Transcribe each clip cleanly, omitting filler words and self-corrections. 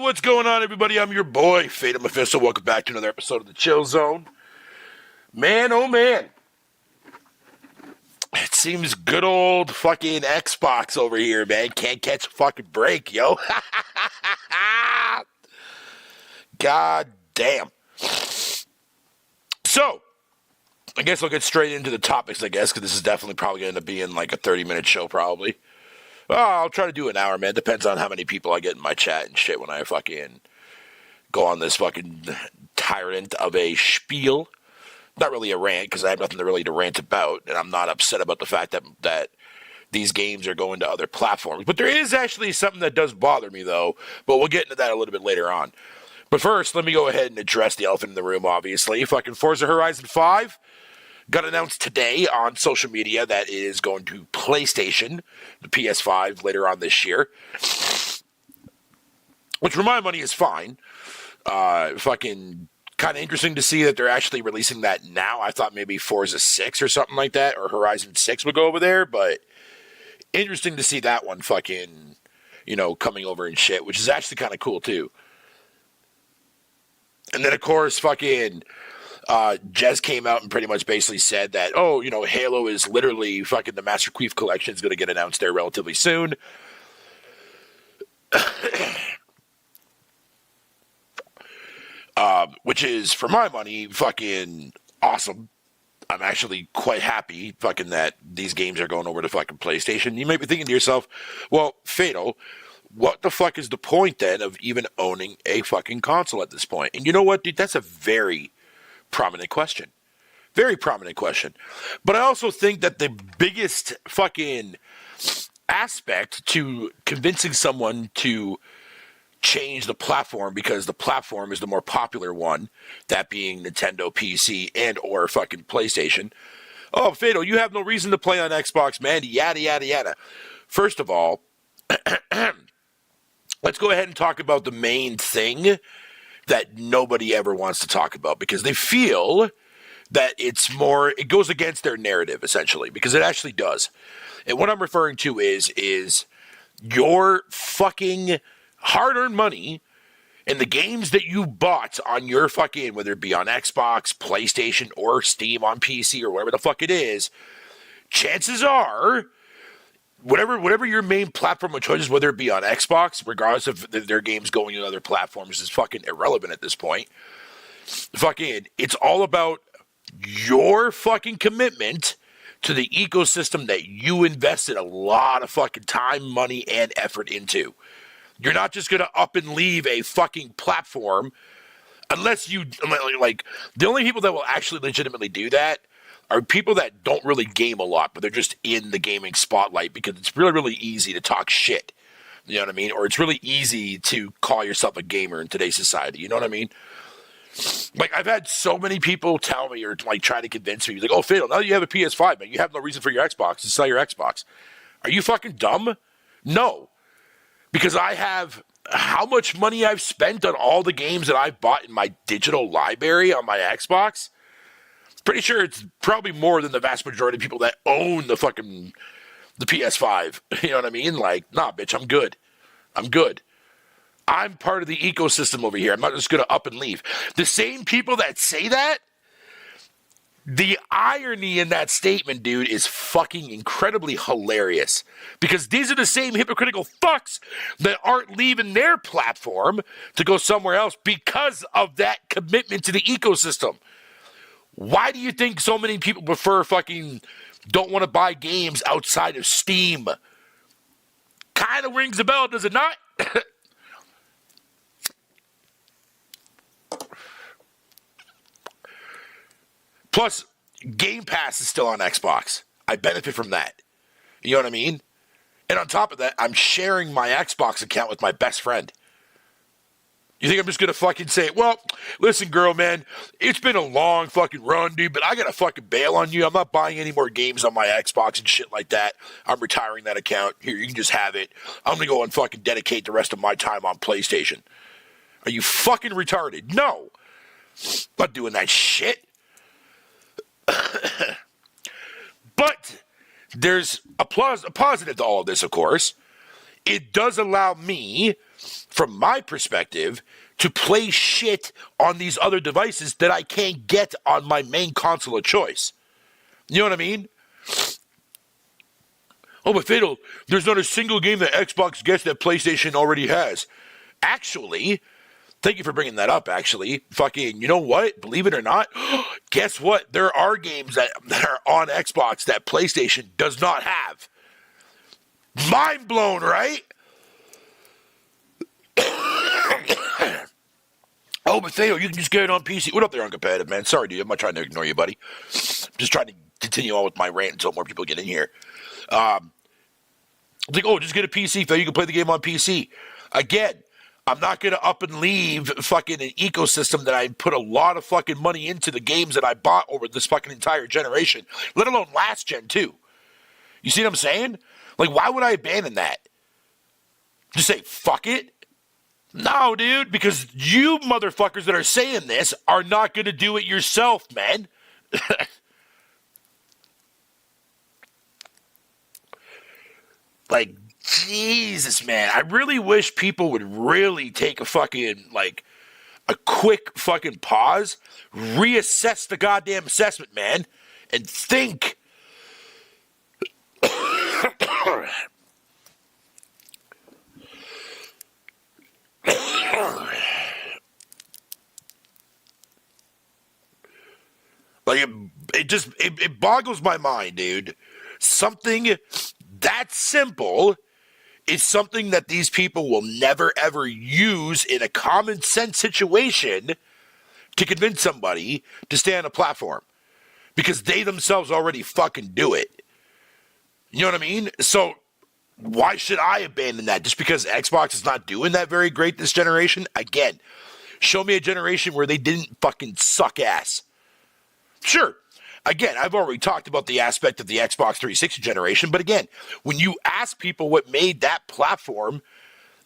what's going on, everybody? I'm your boy, Fatal Mephisto. Welcome back to another episode of the Chill Zone. Man, oh man. It seems good old fucking Xbox over here, man. Can't catch a fucking break, yo. God damn. So, I guess I'll get straight into the topics, because this is definitely probably going to be in like a 30-minute show, probably. I'll try to do an hour, man. Depends on how many people I get in my chat and shit when I fucking go on this fucking tyrant of a spiel. Not really a rant, because I have nothing to rant about, and I'm not upset about the fact that these games are going to other platforms. But there is actually something that does bother me, though, but we'll get into that a little bit later on. But first, let me go ahead and address the elephant in the room, obviously. Fucking Forza Horizon 5 got announced today on social media that it is going to PlayStation, the PS5, later on this year. Which, for my money, is fine. Fucking kind of interesting to see that they're actually releasing that now. I thought maybe Forza 6 or something like that, or Horizon 6 would go over there, but interesting to see that one fucking, coming over and shit, which is actually kind of cool, too. And then, of course, fucking Jez came out and pretty much basically said that, Halo is literally fucking the Master Chief Collection is going to get announced there relatively soon. Which is, for my money, fucking awesome. I'm actually quite happy fucking that these games are going over to fucking PlayStation. You might be thinking to yourself, well, Fatal, what the fuck is the point then of even owning a fucking console at this point? And you know what, dude? That's a very prominent question. Very prominent question. But I also think that the biggest fucking aspect to convincing someone to change the platform, because the platform is the more popular one, that being Nintendo, PC, and or fucking PlayStation. Oh, Fatal, you have no reason to play on Xbox, man. Yada, yada, yada. First of all, let's go ahead and talk about the main thing that nobody ever wants to talk about, because they feel that it goes against their narrative, essentially, because it actually does. And what I'm referring to is your fucking hard-earned money and the games that you bought on your fucking, whether it be on Xbox, PlayStation, or Steam on PC, or whatever the fuck it is, chances are, whatever your main platform of choice is, whether it be on Xbox, regardless of their games going to other platforms, is fucking irrelevant at this point. Fucking, it's all about your fucking commitment to the ecosystem that you invested a lot of fucking time, money, and effort into. You're not just going to up and leave a fucking platform unless you, like, the only people that will actually legitimately do that are people that don't really game a lot, but they're just in the gaming spotlight, because it's really, really easy to talk shit. You know what I mean? Or it's really easy to call yourself a gamer in today's society. You know what I mean? Like, I've had so many people tell me, or like try to convince me, like, oh, Fatal, now that you have a PS5, man, you have no reason for your Xbox to sell your Xbox. Are you fucking dumb? No. Because I have how much money I've spent on all the games that I bought in my digital library on my Xbox. Pretty sure it's probably more than the vast majority of people that own the PS5. You know what I mean? Like, nah, bitch, I'm good. I'm good. I'm part of the ecosystem over here. I'm not just going to up and leave. The same people that say that, the irony in that statement, dude, is fucking incredibly hilarious. Because these are the same hypocritical fucks that aren't leaving their platform to go somewhere else because of that commitment to the ecosystem. Why do you think so many people don't want to buy games outside of Steam? Kind of rings a bell, does it not? Plus, Game Pass is still on Xbox. I benefit from that. You know what I mean? And on top of that, I'm sharing my Xbox account with my best friend. You think I'm just going to fucking say, well, listen, girl, man, it's been a long fucking run, dude, but I got to fucking bail on you. I'm not buying any more games on my Xbox and shit like that. I'm retiring that account. Here, you can just have it. I'm going to go and fucking dedicate the rest of my time on PlayStation. Are you fucking retarded? No. I'm not doing that shit. But there's a positive to all of this, of course. It does allow me from my perspective, to play shit on these other devices that I can't get on my main console of choice. You know what I mean? Oh, but Fatal, there's not a single game that Xbox gets that PlayStation already has. Actually, thank you for bringing that up, actually. Fucking, you know what? Believe it or not, guess what? There are games that are on Xbox that PlayStation does not have. Mind blown, right? Oh, but Theo, you can just get it on PC. What up there, Uncompetitive, man? Sorry, dude. I'm not trying to ignore you, buddy. I'm just trying to continue on with my rant until more people get in here. It's like, oh, just get a PC, Theo. You can play the game on PC. Again, I'm not going to up and leave fucking an ecosystem that I put a lot of fucking money into the games that I bought over this fucking entire generation, let alone last gen, too. You see what I'm saying? Like, why would I abandon that? Just say, fuck it? No, dude, because you motherfuckers that are saying this are not going to do it yourself, man. Like, Jesus, man. I really wish people would really take a fucking, like, a quick fucking pause, reassess the goddamn assessment, man, and think. Like, it boggles my mind, dude. Something that simple is something that these people will never, ever use in a common sense situation to convince somebody to stay on a platform. Because they themselves already fucking do it. You know what I mean? So, why should I abandon that? Just because Xbox is not doing that very great this generation? Again, show me a generation where they didn't fucking suck ass. Sure. Again, I've already talked about the aspect of the Xbox 360 generation, but again, when you ask people what made that platform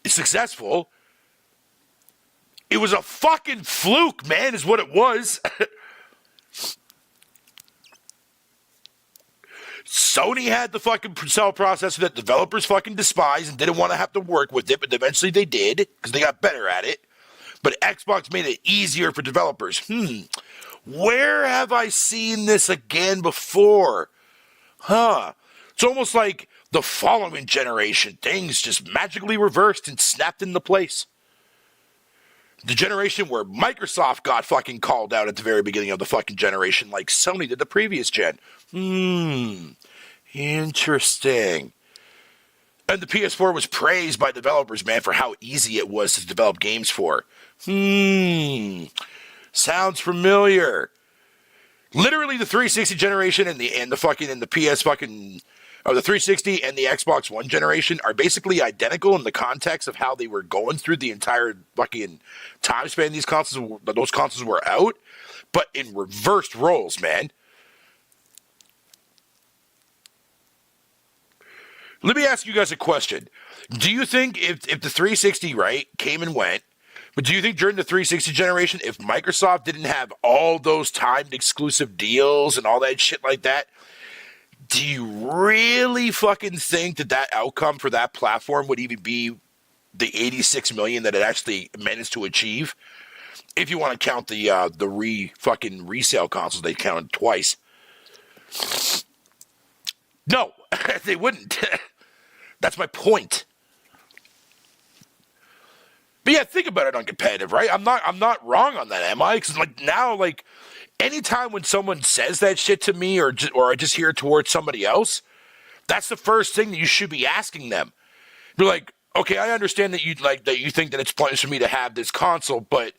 successful, it was a fucking fluke, man, is what it was. Sony had the fucking cell processor that developers fucking despise and didn't want to have to work with it, but eventually they did because they got better at it. But Xbox made it easier for developers. Where have I seen this again before? It's almost like the following generation, things just magically reversed and snapped into place. The generation where Microsoft got fucking called out at the very beginning of the fucking generation like Sony did the previous gen. Interesting. And the PS4 was praised by developers, man, for how easy it was to develop games for. Sounds familiar. Literally the 360 generation and the PS fucking, or the 360 and the Xbox One generation are basically identical in the context of how they were going through the entire fucking time span those consoles were out, but in reversed roles, man. Let me ask you guys a question. Do you think if the 360, right, came and went, but do you think during the 360 generation, if Microsoft didn't have all those timed exclusive deals and all that shit like that, do you really fucking think that outcome for that platform would even be the 86 million that it actually managed to achieve? If you want to count the fucking resale consoles, they counted twice. No, they wouldn't. That's my point. But yeah, think about it on competitive, right? I'm not wrong on that, am I? Because now, anytime when someone says that shit to me, or I just hear it towards somebody else, that's the first thing that you should be asking them. Be like, okay, I understand that you think that it's pointless for me to have this console, but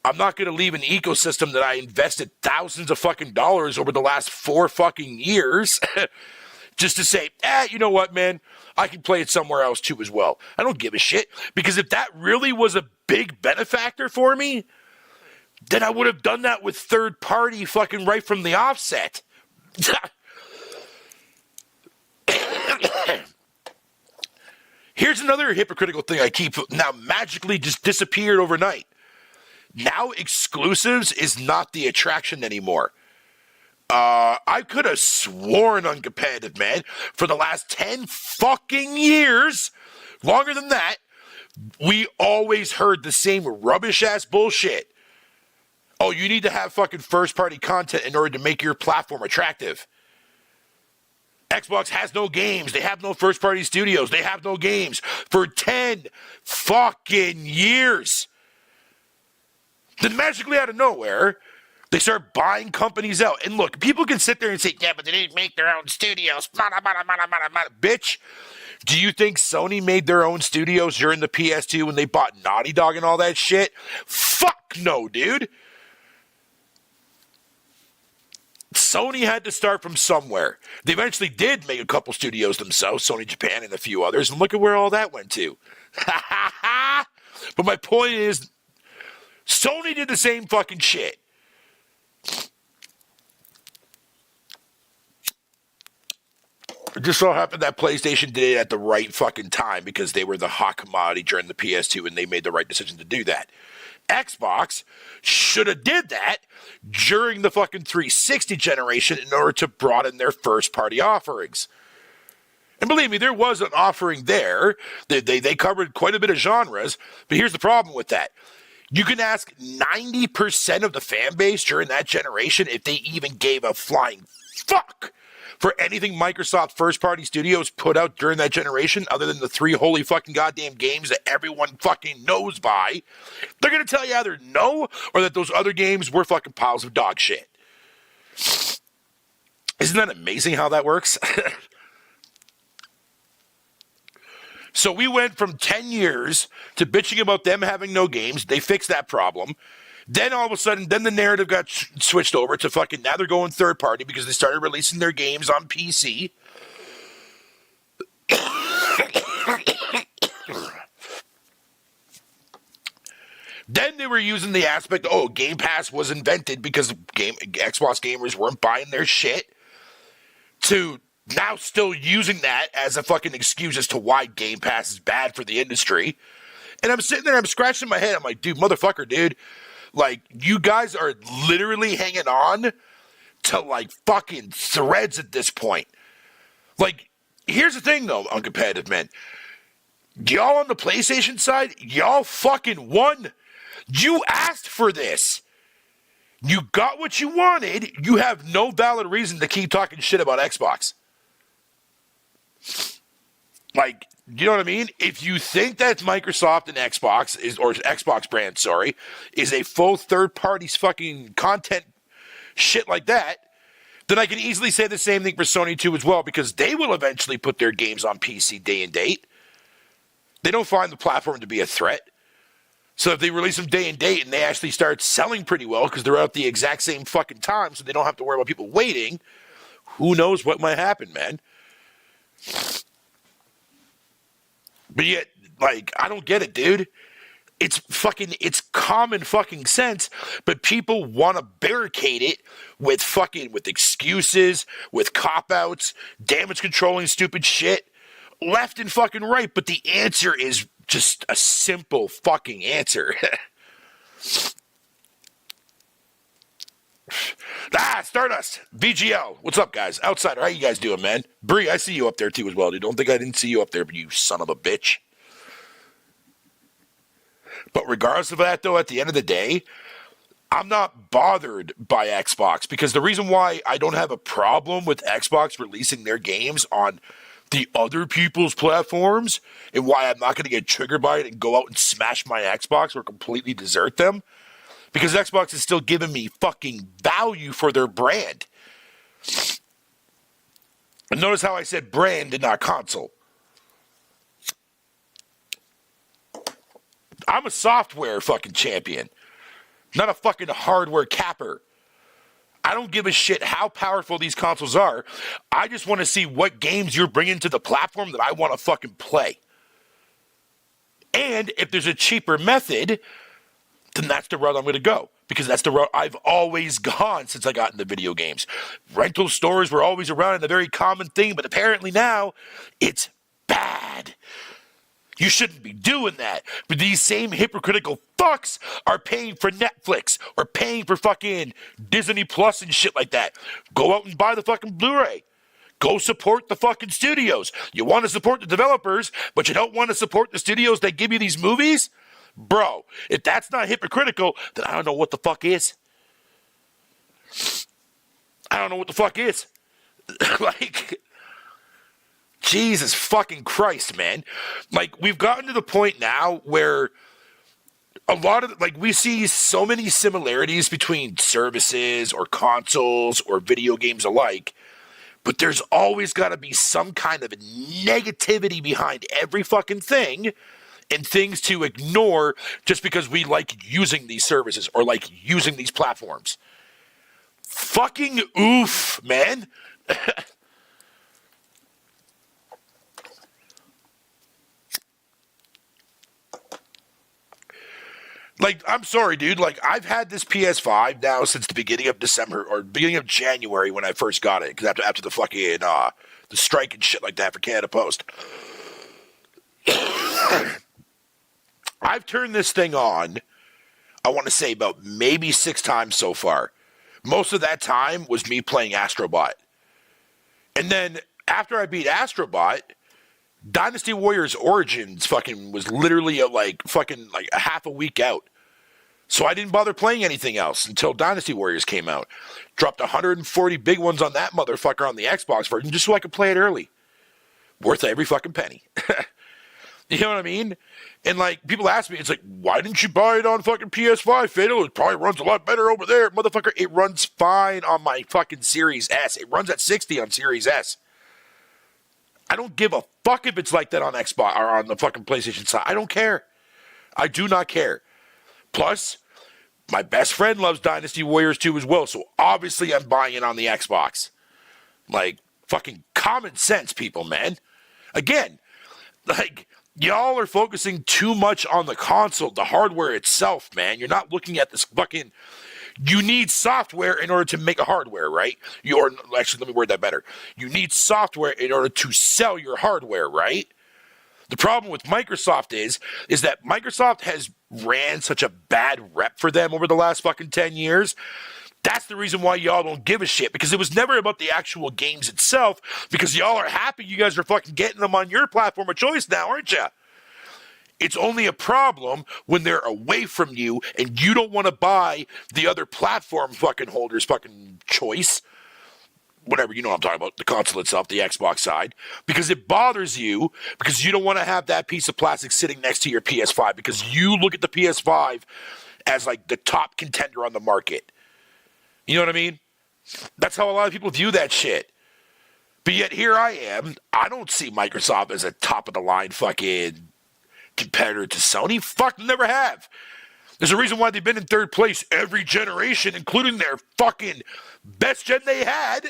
I'm not going to leave an ecosystem that I invested thousands of fucking dollars over the last 4 fucking years just to say, you know what, man? I can play it somewhere else too as well. I don't give a shit. Because if that really was a big benefactor for me, then I would have done that with third party fucking right from the offset. Here's another hypocritical thing I keep now magically just disappeared overnight. Now exclusives is not the attraction anymore. I could have sworn on competitive, man, for the last 10 fucking years, longer than that We always heard the same rubbish-ass bullshit. Oh, you need to have fucking first-party content in order to make your platform attractive. Xbox has no games. They have no first-party studios. They have no games for 10 fucking years. Then magically out of nowhere, they start buying companies out. And look, people can sit there and say, yeah, but they didn't make their own studios. Bitch, do you think Sony made their own studios during the PS2 when they bought Naughty Dog and all that shit? Fuck no, dude. Sony had to start from somewhere. They eventually did make a couple studios themselves, Sony Japan and a few others, and look at where all that went to. But my point is, Sony did the same fucking shit. It just so happened that PlayStation did it at the right fucking time because they were the hot commodity during the PS2 and they made the right decision to do that. Xbox should have did that during the fucking 360 generation in order to broaden their first-party offerings. And believe me, there was an offering there. They covered quite a bit of genres, but here's the problem with that. You can ask 90% of the fan base during that generation if they even gave a flying fuck for anything Microsoft first-party studios put out during that generation other than the 3 holy fucking goddamn games that everyone fucking knows by. They're going to tell you either no or that those other games were fucking piles of dog shit. Isn't that amazing how that works? So we went from 10 years to bitching about them having no games. They fixed that problem. Then all of a sudden, then the narrative got switched over to fucking, now they're going third party because they started releasing their games on PC. Then they were using the aspect, Game Pass was invented because Xbox gamers weren't buying their shit, to now still using that as a fucking excuse as to why Game Pass is bad for the industry. And I'm sitting there, I'm scratching my head. I'm like, dude, like, you guys are literally hanging on to, like, fucking threads at this point. Like, here's the thing, though, uncompetitive men. Y'all on the PlayStation side, y'all fucking won. You asked for this. You got what you wanted. You have no valid reason to keep talking shit about Xbox. Like, you know what I mean? If you think that Microsoft and Xbox or Xbox brand, is a full third party's fucking content shit like that, then I can easily say the same thing for Sony too as well, because they will eventually put their games on PC day and date. They don't find the platform to be a threat. So if they release them day and date and they actually start selling pretty well because they're out the exact same fucking time, so they don't have to worry about people waiting, who knows what might happen, man. But yet, like, I don't get it, dude. It's common fucking sense, but people want to barricade it with excuses, with cop-outs, damage controlling stupid shit, left and fucking right. But the answer is just a simple fucking answer. Stardust, VGL, what's up, guys? Outsider, how you guys doing, man? Bree, I see you up there too as well, dude. Don't think I didn't see you up there, but you son of a bitch. But regardless of that, though, at the end of the day, I'm not bothered by Xbox, because the reason why I don't have a problem with Xbox releasing their games on the other people's platforms, and why I'm not going to get triggered by it and go out and smash my Xbox or completely desert them, because Xbox is still giving me fucking value for their brand. And notice how I said brand and not console. I'm a software fucking champion, not a fucking hardware capper. I don't give a shit how powerful these consoles are. I just want to see what games you're bringing to the platform that I want to fucking play. And if there's a cheaper method, then that's the route I'm going to go, because that's the route I've always gone since I got into video games. Rental stores were always around and a very common thing, but apparently now it's bad. You shouldn't be doing that. But these same hypocritical fucks are paying for Netflix or paying for fucking Disney Plus and shit like that. Go out and buy the fucking Blu-ray. Go support the fucking studios. You want to support the developers, but you don't want to support the studios that give you these movies? Bro, if that's not hypocritical, then I don't know what the fuck is. I don't know what the fuck is. Like, Jesus fucking Christ, man. Like, we've gotten to the point now where a lot of, like, we see so many similarities between services or consoles or video games alike, but there's always got to be some kind of negativity behind every fucking thing and things to ignore just because we like using these services or like using these platforms. Fucking oof, man. Like, I'm sorry, dude. Like, I've had this PS5 now since the beginning of December or beginning of January when I first got it. Because after the fucking, the strike and shit like that for Canada Post. I've turned this thing on, I want to say about maybe 6 times so far. Most of that time was me playing Astrobot. And then after I beat Astrobot, Dynasty Warriors Origins fucking was literally like a half a week out. So I didn't bother playing anything else until Dynasty Warriors came out. Dropped 140 big ones on that motherfucker on the Xbox version just so I could play it early. Worth every fucking penny. You know what I mean? And like, people ask me, it's like, why didn't you buy it on fucking PS5, Fatal? It probably runs a lot better over there. Motherfucker, it runs fine on my fucking Series S. It runs at 60 on Series S. I don't give a fuck if it's like that on Xbox or on the fucking PlayStation side. I don't care. I do not care. Plus, my best friend loves Dynasty Warriors 2 as well, so obviously I'm buying it on the Xbox. Like, fucking common sense, people, man. Again, like, y'all are focusing too much on the console, the hardware itself, man. You're not looking at this fucking... You need software in order to make a hardware, right? Actually, let me word that better. You need software in order to sell your hardware, right? The problem with Microsoft is that Microsoft has ran such a bad rep for them over the last fucking 10 years. That's the reason why y'all don't give a shit, because it was never about the actual games itself, because y'all are happy you guys are fucking getting them on your platform of choice now, aren't you? It's only a problem when they're away from you and you don't want to buy the other platform fucking holders fucking choice. Whatever, you know what I'm talking about, the console itself, the Xbox side. Because it bothers you, because you don't want to have that piece of plastic sitting next to your PS5, because you look at the PS5 as like the top contender on the market. You know what I mean? That's how a lot of people view that shit. But yet here I am. I don't see Microsoft as a top of the line fucking competitor to Sony. Fuck, never have. There's a reason why they've been in third place every generation, including their fucking best gen they had.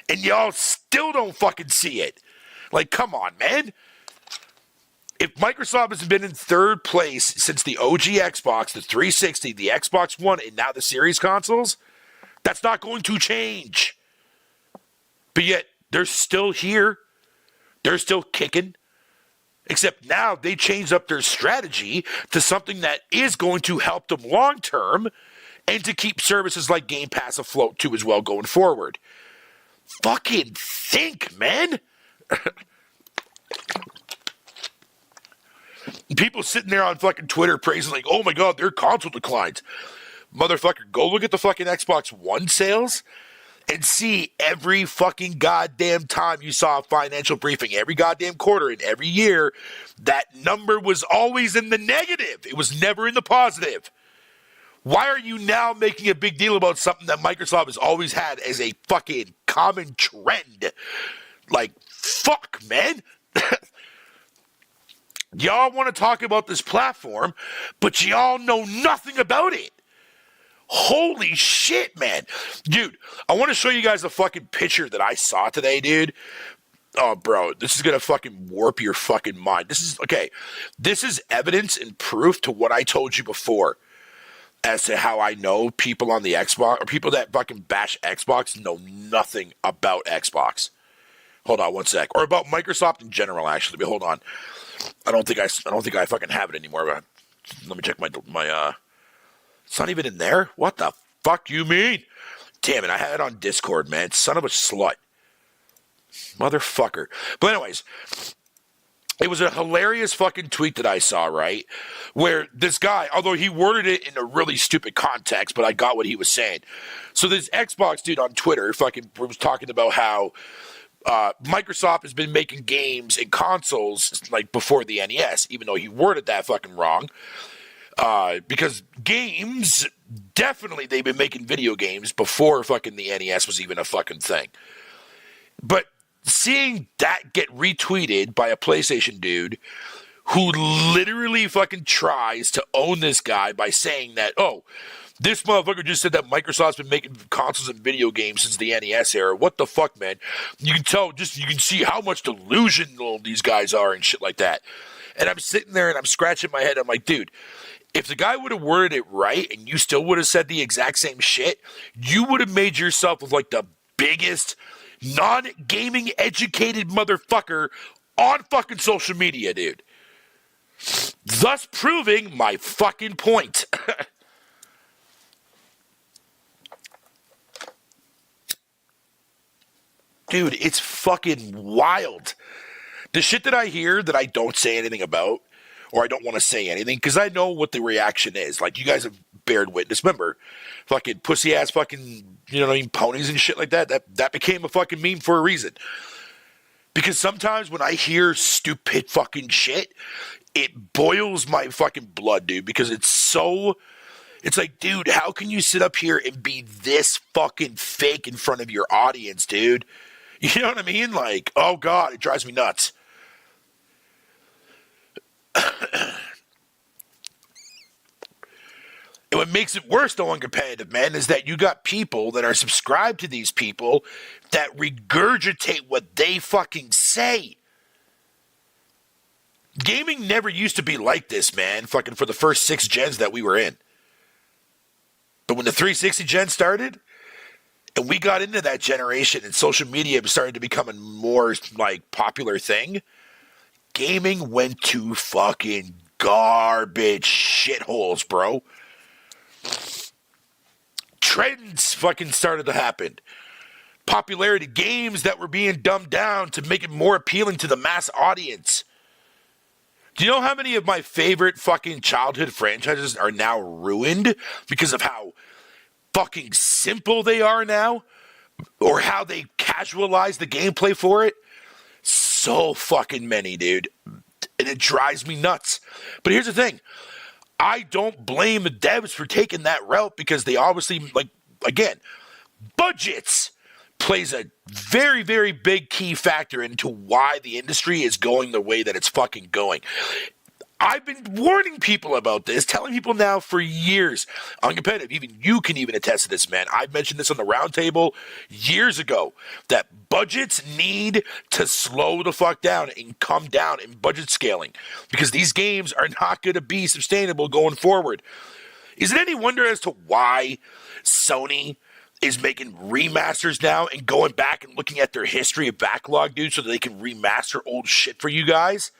And y'all still don't fucking see it. Like, come on, man. If Microsoft has been in third place since the OG Xbox, the 360, the Xbox One, and now the Series consoles, that's not going to change. But yet, they're still here. They're still kicking. Except now they changed up their strategy to something that is going to help them long term and to keep services like Game Pass afloat too as well going forward. Fucking think, man. People sitting there on fucking Twitter praising like, oh my God, their console declines. Motherfucker, go look at the fucking Xbox One sales and see every fucking goddamn time you saw a financial briefing, every goddamn quarter and every year, that number was always in the negative. It was never in the positive. Why are you now making a big deal about something that Microsoft has always had as a fucking common trend? Like, fuck, man. Y'all want to talk about this platform, but y'all know nothing about it. Holy shit, man. Dude, I want to show you guys a fucking picture that I saw today, dude. Oh, bro, this is going to fucking warp your fucking mind. This is evidence and proof to what I told you before as to how I know people on the Xbox, or people that fucking bash Xbox, know nothing about Xbox. Hold on one sec. Or about Microsoft in general, actually. But hold on. I don't think I fucking have it anymore. But let me check my it's not even in there? What the fuck you mean? Damn it, I had it on Discord, man. Son of a slut. Motherfucker. But anyways, it was a hilarious fucking tweet that I saw, right? Where this guy, although he worded it in a really stupid context, but I got what he was saying. So this Xbox dude on Twitter fucking was talking about how Microsoft has been making games and consoles like before the NES, even though he worded that fucking wrong. Because games, definitely they've been making video games before fucking the NES was even a fucking thing. But seeing that get retweeted by a PlayStation dude who literally fucking tries to own this guy by saying that, oh, this motherfucker just said that Microsoft's been making consoles and video games since the NES era. What the fuck, man? You can tell, you can see how much delusional these guys are and shit like that. And I'm sitting there and I'm scratching my head. I'm like, dude, if the guy would have worded it right and you still would have said the exact same shit, you would have made yourself look like the biggest non-gaming educated motherfucker on fucking social media, dude. Thus proving my fucking point. Dude, it's fucking wild. The shit that I hear that I don't say anything about, or I don't want to say anything, because I know what the reaction is. Like, you guys have bared witness. Remember, fucking pussy-ass fucking, you know what I mean, ponies and shit like that. That became a fucking meme for a reason. Because sometimes when I hear stupid fucking shit, it boils my fucking blood, dude, because it's so... It's like, dude, how can you sit up here and be this fucking fake in front of your audience, dude? You know what I mean? Like, oh, God, it drives me nuts. And what makes it worse, though, on competitive, man, is that you got people that are subscribed to these people that regurgitate what they fucking say. Gaming never used to be like this, man, fucking for the first 6 gens that we were in. But when the 360 gen started, and we got into that generation and social media started to become a more, like, popular thing, gaming went to fucking garbage shitholes, bro. Trends fucking started to happen. Popularity, games that were being dumbed down to make it more appealing to the mass audience. Do you know how many of my favorite fucking childhood franchises are now ruined because of how fucking simple they are now? Or how they casualize the gameplay for it? So fucking many, dude. And it drives me nuts. But here's the thing. I don't blame the devs for taking that route because they obviously, like, again, budgets plays a very, very big key factor into why the industry is going the way that it's fucking going. I've been warning people about this, telling people now for years on competitive. Even you can even attest to this, man. I've mentioned this on the roundtable years ago that budgets need to slow the fuck down and come down in budget scaling because these games are not going to be sustainable going forward. Is it any wonder as to why Sony is making remasters now and going back and looking at their history of backlog, dude, so that they can remaster old shit for you guys?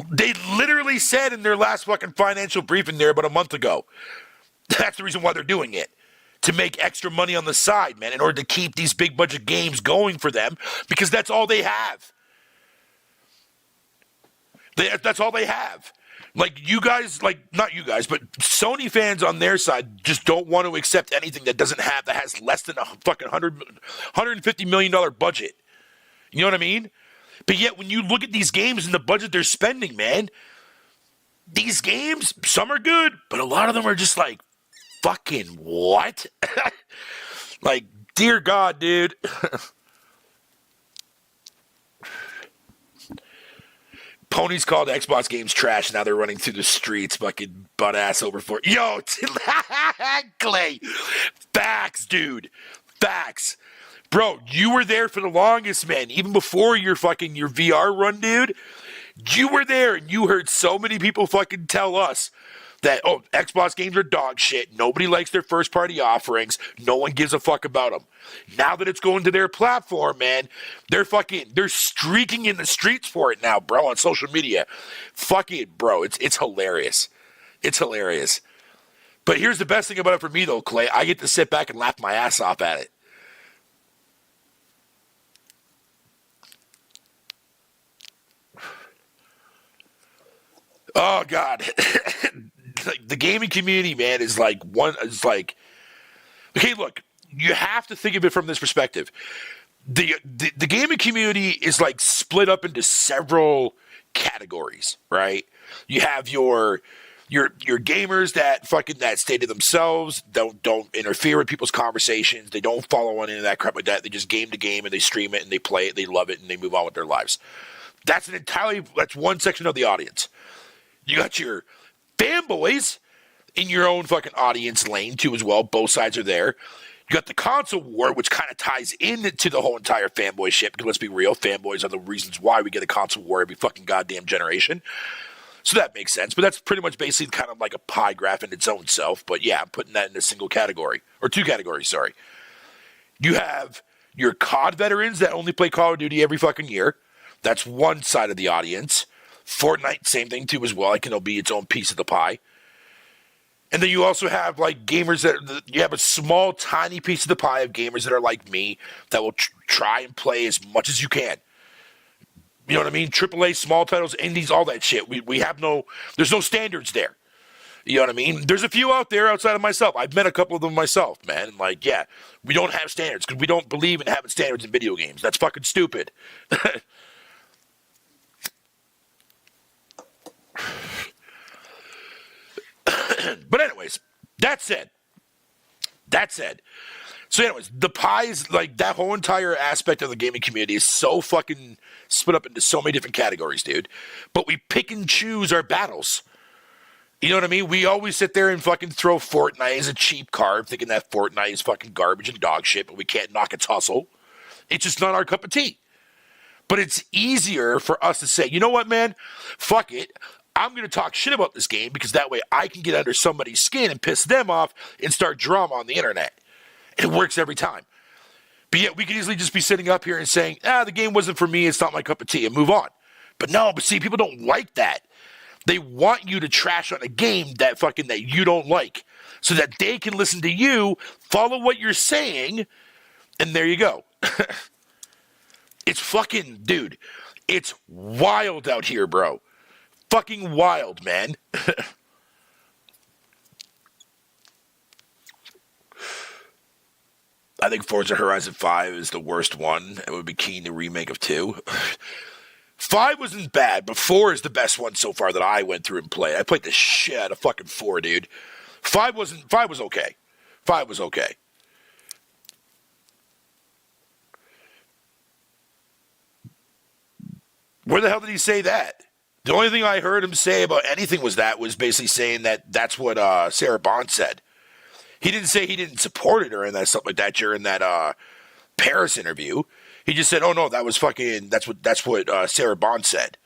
They literally said in their last fucking financial briefing there about a month ago, that's the reason why they're doing it. To make extra money on the side, man, in order to keep these big budget games going for them, because that's all they have. That's all they have. Like, you guys, like, not you guys, but Sony fans on their side just don't want to accept anything that has less than a fucking $150 million budget. You know what I mean? But yet, when you look at these games and the budget they're spending, man, these games, some are good, but a lot of them are just like, fucking what? Like, dear God, dude. Ponies called Xbox games trash. Now they're running through the streets, fucking butt ass over for. Yo, Clay. Facts, dude. Facts. Bro, you were there for the longest, man. Even before your VR run, dude. You were there and you heard so many people fucking tell us that, oh, Xbox games are dog shit. Nobody likes their first party offerings. No one gives a fuck about them. Now that it's going to their platform, man, they're streaking in the streets for it now, bro, on social media. Fucking, bro, it's hilarious. It's hilarious. But here's the best thing about it for me, though, Clay. I get to sit back and laugh my ass off at it. Oh God, like, the gaming community, man, is like one. Is like, okay, look, you have to think of it from this perspective. The gaming community is like split up into several categories, right? You have your gamers that fucking that stay to themselves, don't interfere with people's conversations, they don't follow on into that crap like that. They just game to game and they stream it and they play it, they love it, and they move on with their lives. That's one section of the audience. You got your fanboys in your own fucking audience lane too as well. Both sides are there. You got the console war, which kind of ties into the whole entire fanboy shit, because let's be real, fanboys are the reasons why we get a console war every fucking goddamn generation. So that makes sense, but that's pretty much basically kind of like a pie graph in its own self. But yeah, I'm putting that in a single category, or two categories, sorry. You have your COD veterans that only play Call of Duty every fucking year. That's one side of the audience. Fortnite, same thing too as well. It can be its own piece of the pie. And then you also have like gamers that you have a small, tiny piece of the pie of gamers that are like me that will try and play as much as you can. You know what I mean? AAA, small titles, indies, all that shit. We have there's no standards there. You know what I mean? There's a few out there outside of myself. I've met a couple of them myself, man. And like, yeah, we don't have standards because we don't believe in having standards in video games. That's fucking stupid. But anyways, that said, so anyways, the pies, like that whole entire aspect of the gaming community is so fucking split up into so many different categories, dude. But we pick and choose our battles. You know what I mean? We always sit there and fucking throw Fortnite as a cheap card, thinking that Fortnite is fucking garbage and dog shit, but we can't knock its hustle. It's just not our cup of tea. But it's easier for us to say, you know what, man? Fuck it. I'm going to talk shit about this game because that way I can get under somebody's skin and piss them off and start drama on the internet. And it works every time. But yet we could easily just be sitting up here and saying, the game wasn't for me, it's not my cup of tea, and move on. But no, see, people don't like that. They want you to trash on a game that you don't like so that they can listen to you, follow what you're saying, and there you go. It's fucking, dude, it's wild out here, bro. Fucking wild, man. I think Forza Horizon 5 is the worst one. It would be keen to remake of 2. 5 wasn't bad, but 4 is the best one so far that I went through and played. I played the shit out of fucking 4, dude. 5 was okay. 5 was okay. Where the hell did he say that? The only thing I heard him say about anything was basically saying that that's what Sarah Bond said. He didn't say he didn't support it or anything stuff like that during that Paris interview. He just said, "Oh no, that was fucking that's what Sarah Bond said."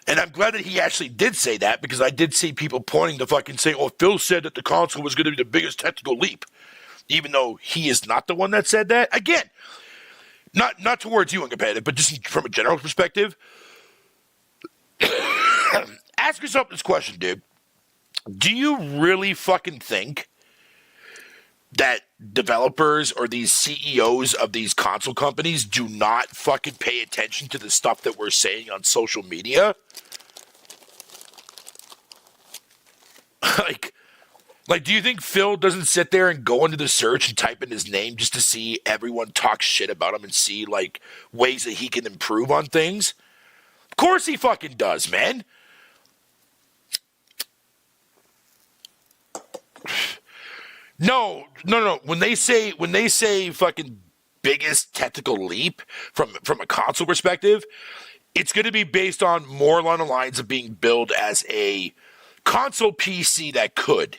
And I'm glad that he actually did say that because I did see people pointing to fucking saying, "Oh, Phil said that the console was going to be the biggest technical leap," even though he is not the one that said that. Again, not towards you, uncompetitive, but just from a general perspective. Ask yourself this question, dude. Do you really fucking think that developers or these CEOs of these console companies do not fucking pay attention to the stuff that we're saying on social media? Like, do you think Phil doesn't sit there and go into the search and type in his name just to see everyone talk shit about him and see, like, ways that he can improve on things? Of course he fucking does, man. No. When they say fucking biggest technical leap from a console perspective, it's going to be based on more along the lines of being billed as a console PC that could,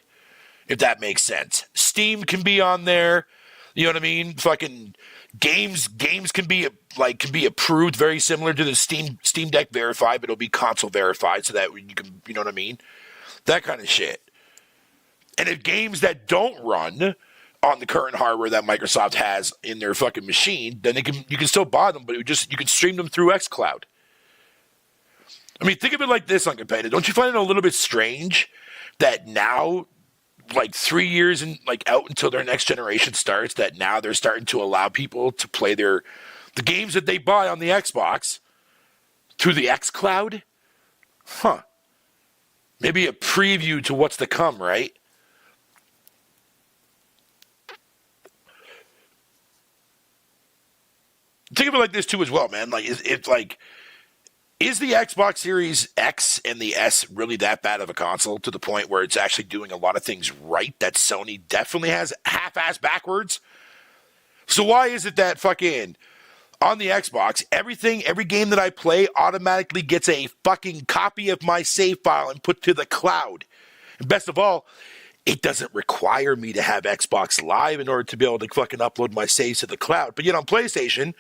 if that makes sense. Steam can be on there. You know what I mean? Fucking games can be approved very similar to the Steam Deck verified, but it'll be console verified so that you can, you know what I mean? That kind of shit. And if games that don't run on the current hardware that Microsoft has in their fucking machine, then you can still buy them, but you can stream them through xCloud. I mean, think of it like this, uncompetitive. Don't you find it a little bit strange that now, like 3 years out until their next generation starts, that now they're starting to allow people to play the games that they buy on the Xbox through the xCloud? Huh. Maybe a preview to what's to come, right? Think of it like this too as well, man. Like, it's like, is the Xbox Series X and the S really that bad of a console to the point where it's actually doing a lot of things right that Sony definitely has half-ass backwards? So why is it that fucking on the Xbox, every game that I play automatically gets a fucking copy of my save file and put to the cloud? And best of all, it doesn't require me to have Xbox Live in order to be able to fucking upload my saves to the cloud. But yet on PlayStation,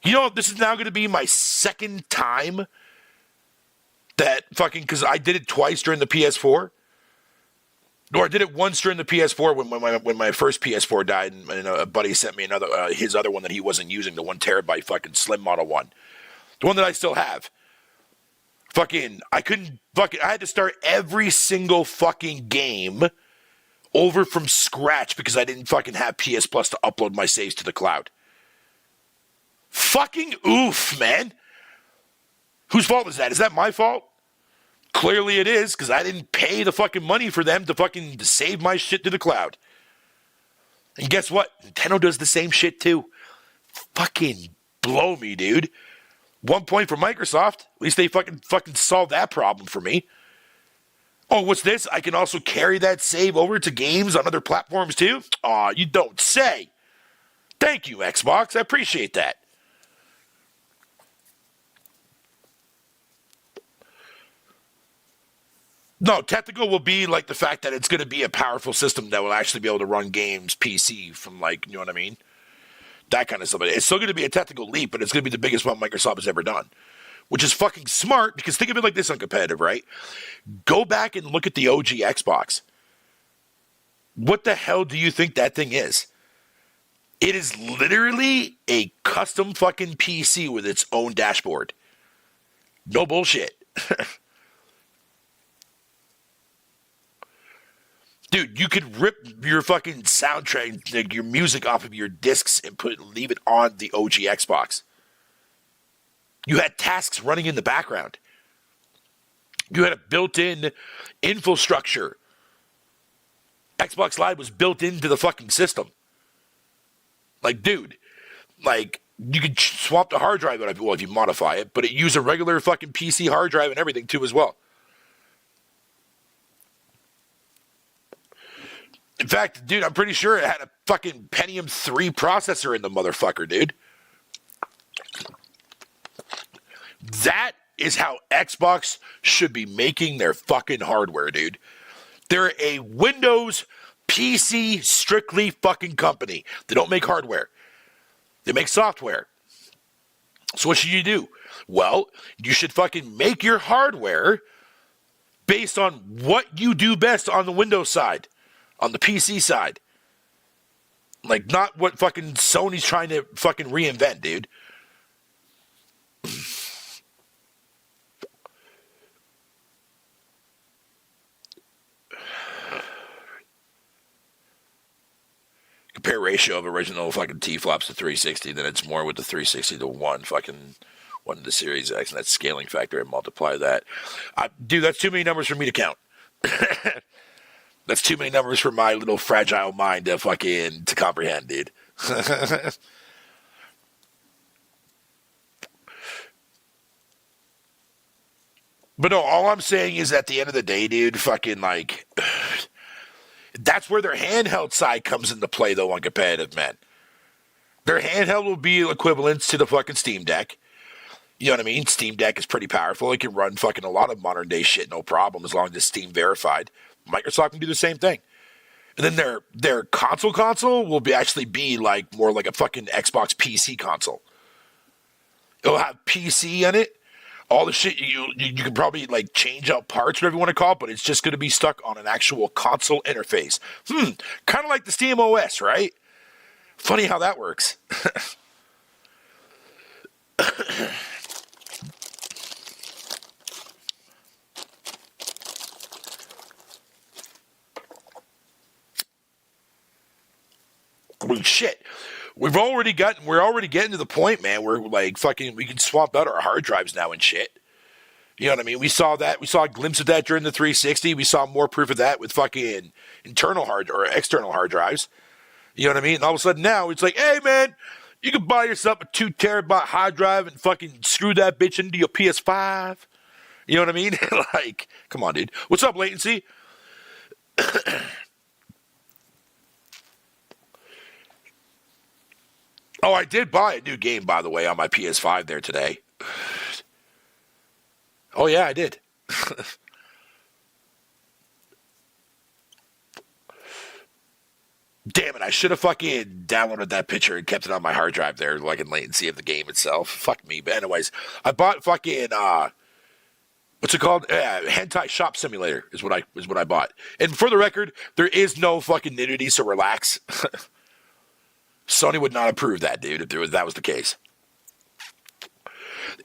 this is now going to be my second time that fucking, because I did it twice during the PS4. Or I did it once during the PS4 when my first PS4 died, and a buddy sent me another his other one that he wasn't using, the 1 terabyte fucking slim model one, the one that I still have. I had to start every single fucking game over from scratch because I didn't fucking have PS Plus to upload my saves to the cloud. Fucking oof, man. Whose fault is that? Is that my fault? Clearly it is, because I didn't pay the fucking money for them to fucking save my shit to the cloud. And guess what? Nintendo does the same shit too. Fucking blow me, dude. 1 point for Microsoft. At least they fucking solved that problem for me. Oh, what's this? I can also carry that save over to games on other platforms too? Aw, you don't say. Thank you, Xbox. I appreciate that. No, technical will be like the fact that it's going to be a powerful system that will actually be able to run games PC from, like, you know what I mean? That kind of stuff. It's still going to be a technical leap, but it's going to be the biggest one Microsoft has ever done. Which is fucking smart, because think of it like this on competitive, right? Go back and look at the OG Xbox. What the hell do you think that thing is? It is literally a custom fucking PC with its own dashboard. No bullshit. Dude, you could rip your fucking soundtrack, like your music off of your discs and leave it on the OG Xbox. You had tasks running in the background. You had a built-in infrastructure. Xbox Live was built into the fucking system. Like, dude, like, you could swap the hard drive out of it, well, if you modify it, but it used a regular fucking PC hard drive and everything too as well. In fact, dude, I'm pretty sure it had a fucking Pentium 3 processor in the motherfucker, dude. That is how Xbox should be making their fucking hardware, dude. They're a Windows PC strictly fucking company. They don't make hardware. They make software. So what should you do? Well, you should fucking make your hardware based on what you do best on the Windows side. On the PC side. Like, not what fucking Sony's trying to fucking reinvent, dude. Compare ratio of original fucking T-flops to 360, then it's more with the 360 to 1 fucking 1 to the Series X, and that scaling factor, and multiply that. Dude, that's too many numbers for me to count. That's too many numbers for my little fragile mind to comprehend, dude. But no, all I'm saying is at the end of the day, dude, fucking like, that's where their handheld side comes into play, though, on competitive, man. Their handheld will be equivalents to the fucking Steam Deck. You know what I mean? Steam Deck is pretty powerful. It can run fucking a lot of modern day shit, no problem, as long as it's Steam verified. Microsoft can do the same thing. And then their console will actually be like more like a fucking Xbox PC console. It'll have PC on it. All the shit you can probably like change out parts, whatever you want to call it, but it's just going to be stuck on an actual console interface. Kind of like the Steam OS, right? Funny how that works. Well, shit. We're already getting to the point, man, where like fucking we can swap out our hard drives now and shit. You know what I mean? We saw that. We saw a glimpse of that during the 360. We saw more proof of that with fucking internal hard or external hard drives. You know what I mean? And all of a sudden now it's like, hey man, you can buy yourself a 2 terabyte hard drive and fucking screw that bitch into your PS5. You know what I mean? Like, come on, dude. What's up, latency? Oh, I did buy a new game, by the way, on my PS5 there today. Oh, yeah, I did. Damn it, I should have fucking downloaded that picture and kept it on my hard drive there, like in latency of the game itself. Fuck me. But anyways, I bought fucking, what's it called? Hentai Shop Simulator is what I bought. And for the record, there is no fucking nudity, so relax. Sony would not approve that, dude, if that was the case.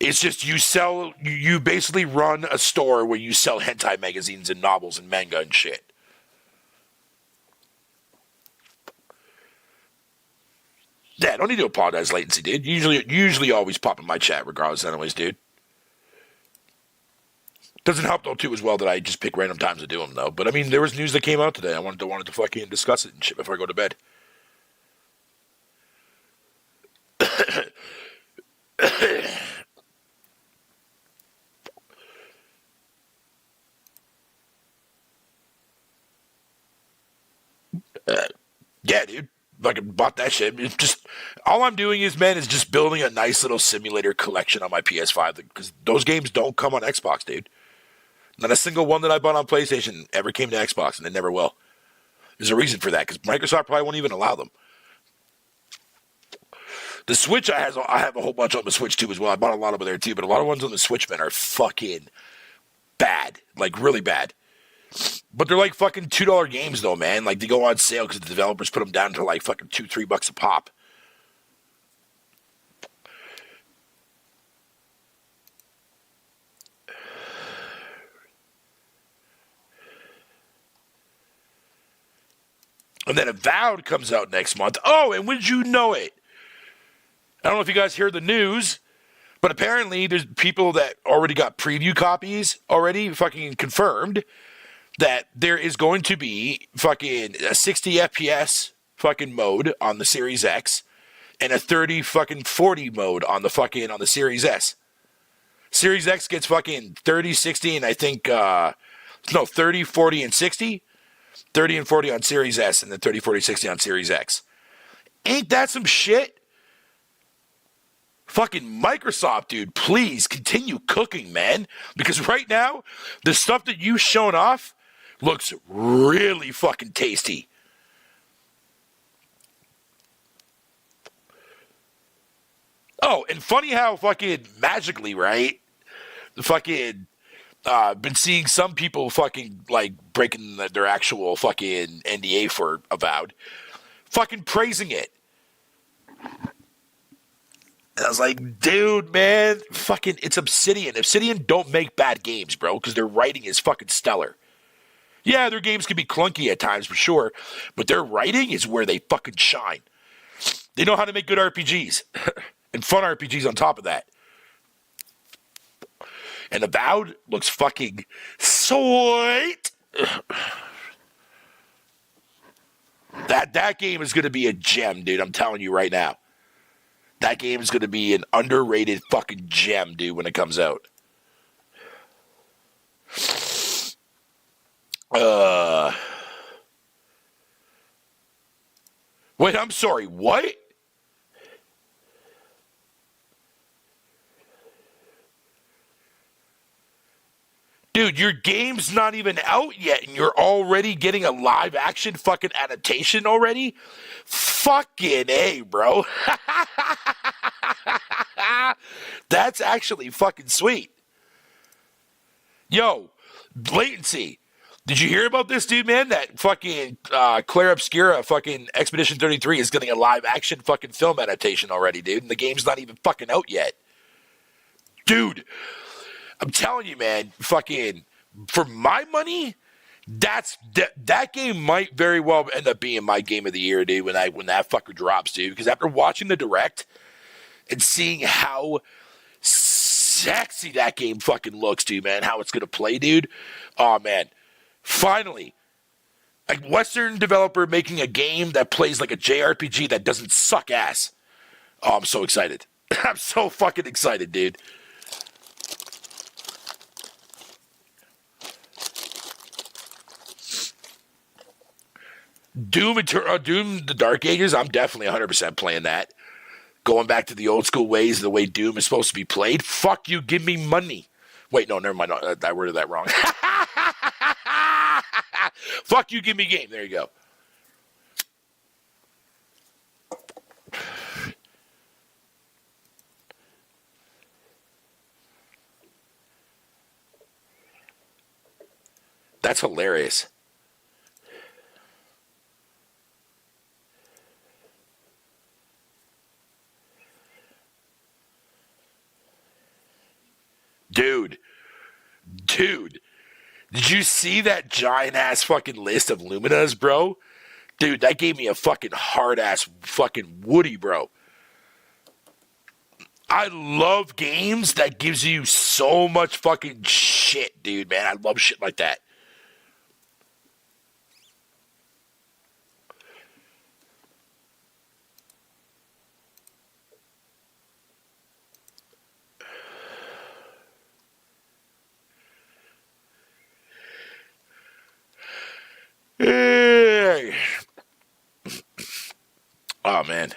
It's just you basically run a store where you sell hentai magazines and novels and manga and shit. Yeah, don't need to apologize, latency, dude. Usually always pop in my chat regardless anyways, dude. Doesn't help, though, too, as well that I just pick random times to do them, though. But, I mean, there was news that came out today. I wanted to fucking discuss it and shit before I go to bed. Yeah, dude. Fucking bought that shit. It's just all I'm doing is just building a nice little simulator collection on my PS5 because those games don't come on Xbox, dude. Not a single one that I bought on PlayStation ever came to Xbox, and they never will. There's a reason for that because Microsoft probably won't even allow them. The Switch, I have a whole bunch on the Switch too as well. I bought a lot over there too, but a lot of ones on the Switch, man, are fucking bad, like really bad. But they're like fucking $2 games though, man. Like they go on sale because the developers put them down to like fucking $2-3 a pop. And then Avowed comes out next month. Oh, and would you know it? I don't know if you guys hear the news, but apparently there's people that already got preview copies already fucking confirmed that there is going to be fucking a 60 FPS fucking mode on the Series X and a 30 fucking 40 mode on the Series S. Series X gets fucking 30, 60, and I think, 30, 40, and 60. 30 and 40 on Series S and then 30, 40, 60 on Series X. Ain't that some shit? Fucking Microsoft, dude, please continue cooking, man. Because right now, the stuff that you've shown off looks really fucking tasty. Oh, and funny how fucking magically, right? The fucking been seeing some people fucking like breaking their actual fucking NDA for Avowed, fucking praising it. And I was like, dude, man, fucking, it's Obsidian. Obsidian don't make bad games, bro, because their writing is fucking stellar. Yeah, their games can be clunky at times for sure, but their writing is where they fucking shine. They know how to make good RPGs and fun RPGs on top of that. And Avowed looks fucking sweet. That game is going to be a gem, dude. I'm telling you right now. That game is going to be an underrated fucking gem, dude, when it comes out. Wait, I'm sorry, what? Dude, your game's not even out yet, and you're already getting a live action fucking adaptation already? Fucking A, bro. That's actually fucking sweet. Yo, latency. Did you hear about this dude, man? That fucking Claire Obscura fucking Expedition 33 is getting a live action fucking film adaptation already, dude, and the game's not even fucking out yet. Dude, I'm telling you, man, fucking, for my money, that game might very well end up being my game of the year, dude, when that fucker drops, dude. Because after watching the direct and seeing how sexy that game fucking looks, dude, man. How it's going to play, dude. Oh, man. Finally. A Western developer making a game that plays like a JRPG that doesn't suck ass. Oh, I'm so excited. I'm so fucking excited, dude. Doom, the Dark Ages, I'm definitely 100% playing that. Going back to the old school ways of the way Doom is supposed to be played. Fuck you, give me money. Wait, no, never mind. I worded that wrong. Fuck you, give me game. There you go. That's hilarious. Dude. Did you see that giant ass fucking list of Luminas, bro? Dude, that gave me a fucking hard ass fucking Woody, bro. I love games that gives you so much fucking shit, dude, man. I love shit like that. Hey. Oh, man.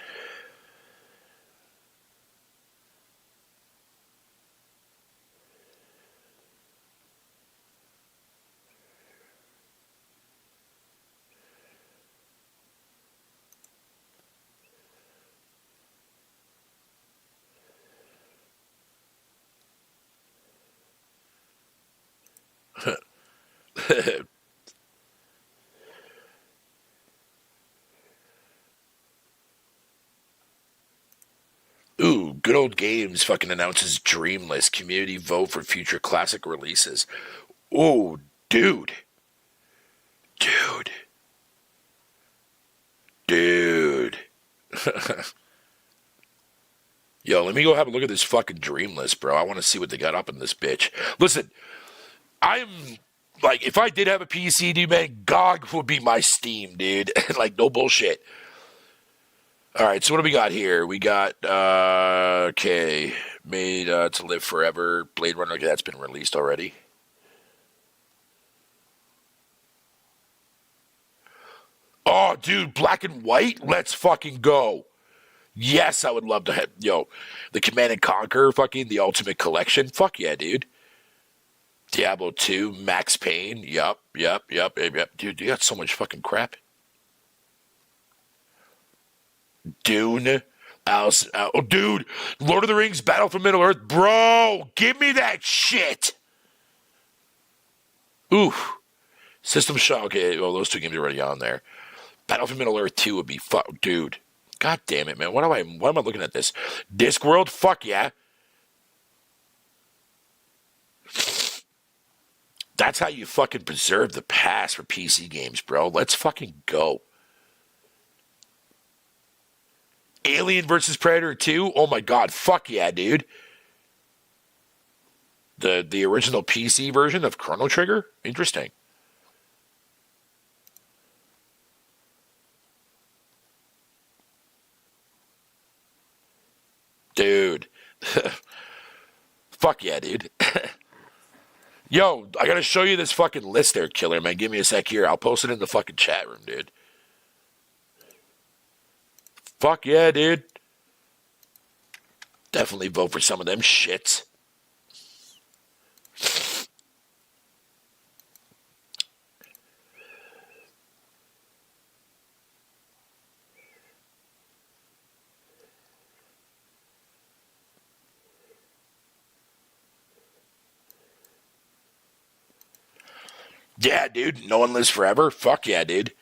Ooh, Good Old Games fucking announces Dreamless community vote for future classic releases. Ooh, dude. Dude. Dude. Yo, let me go have a look at this fucking Dreamless, bro. I want to see what they got up in this bitch. Listen, I'm like, if I did have a PC, dude, man, GOG would be my Steam, dude. Like, no bullshit. All right, so what do we got here? We got, okay, Made to Live Forever, Blade Runner, okay, that's been released already. Oh, dude, Black and White? Let's fucking go. Yes, I would love to have, the Command and Conquer, fucking, the Ultimate Collection. Fuck yeah, dude. Diablo 2, Max Payne. Yup. Dude, you got so much fucking crap. Dune. Alice. Oh, dude. Lord of the Rings, Battle for Middle Earth. Bro, give me that shit. Ooh. System Shock. Okay, well, those two games are already on there. Battle for Middle Earth 2 would be dude. God damn it, man. Why am I looking at this? Discworld? Fuck yeah. That's how you fucking preserve the past for PC games, bro. Let's fucking go. Alien versus Predator 2? Oh my god, fuck yeah, dude. The original PC version of Chrono Trigger? Interesting. Dude. Fuck yeah, dude. Yo, I gotta show you this fucking list there, killer, man. Give me a sec here. I'll post it in the fucking chat room, dude. Fuck yeah, dude. Definitely vote for some of them shits. Yeah, dude. No One Lives Forever? Fuck yeah, dude.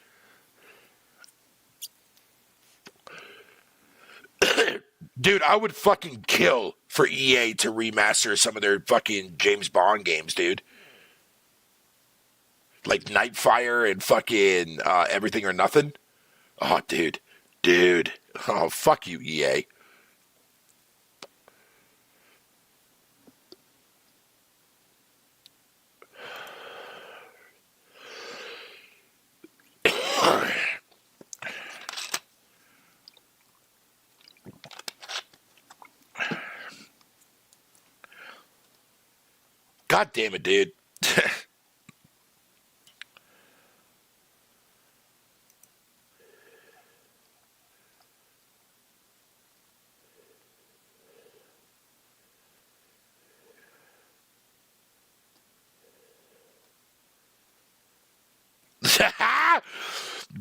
Dude, I would fucking kill for EA to remaster some of their fucking James Bond games, dude. Like Nightfire and fucking Everything or Nothing. Oh, dude. Dude. Oh, fuck you, EA. God damn it, dude.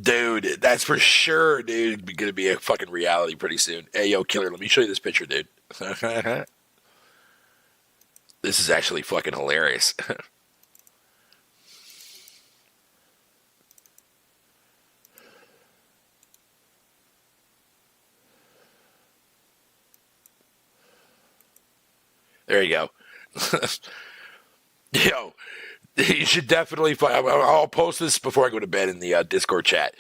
Dude, that's for sure, dude. Gonna be a fucking reality pretty soon. Hey, yo, killer, let me show you this picture, dude. This is actually fucking hilarious. There you go. Yo, you should definitely. I'll post this before I go to bed in the Discord chat.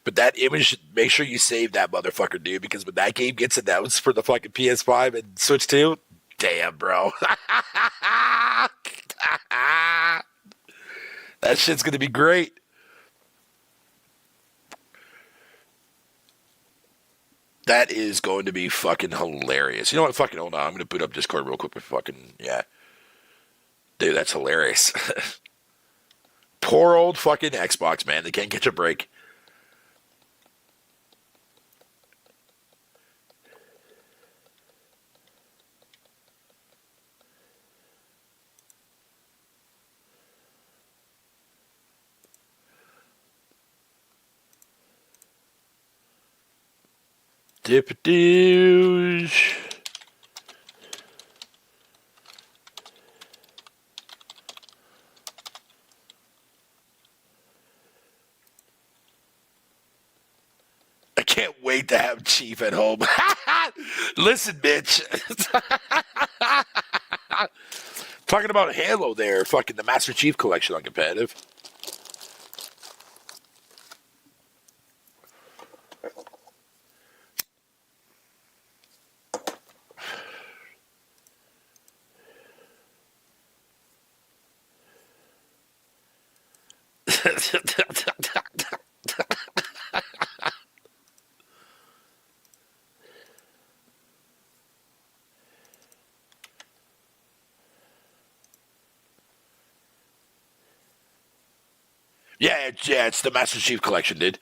But that image, make sure you save that motherfucker, dude, because when that game gets announced for the fucking PS5 and Switch 2, damn, bro. That shit's gonna be great. That is going to be fucking hilarious. You know what? Fucking hold on. I'm gonna boot up Discord real quick. Fucking yeah, dude, that's hilarious. Poor old fucking Xbox, man. They can't catch a break. Dip-a-doosh. I can't wait to have Chief at home. Listen, bitch. Talking about Halo there, fucking the Master Chief Collection on competitive. It's the Master Chief Collection, dude.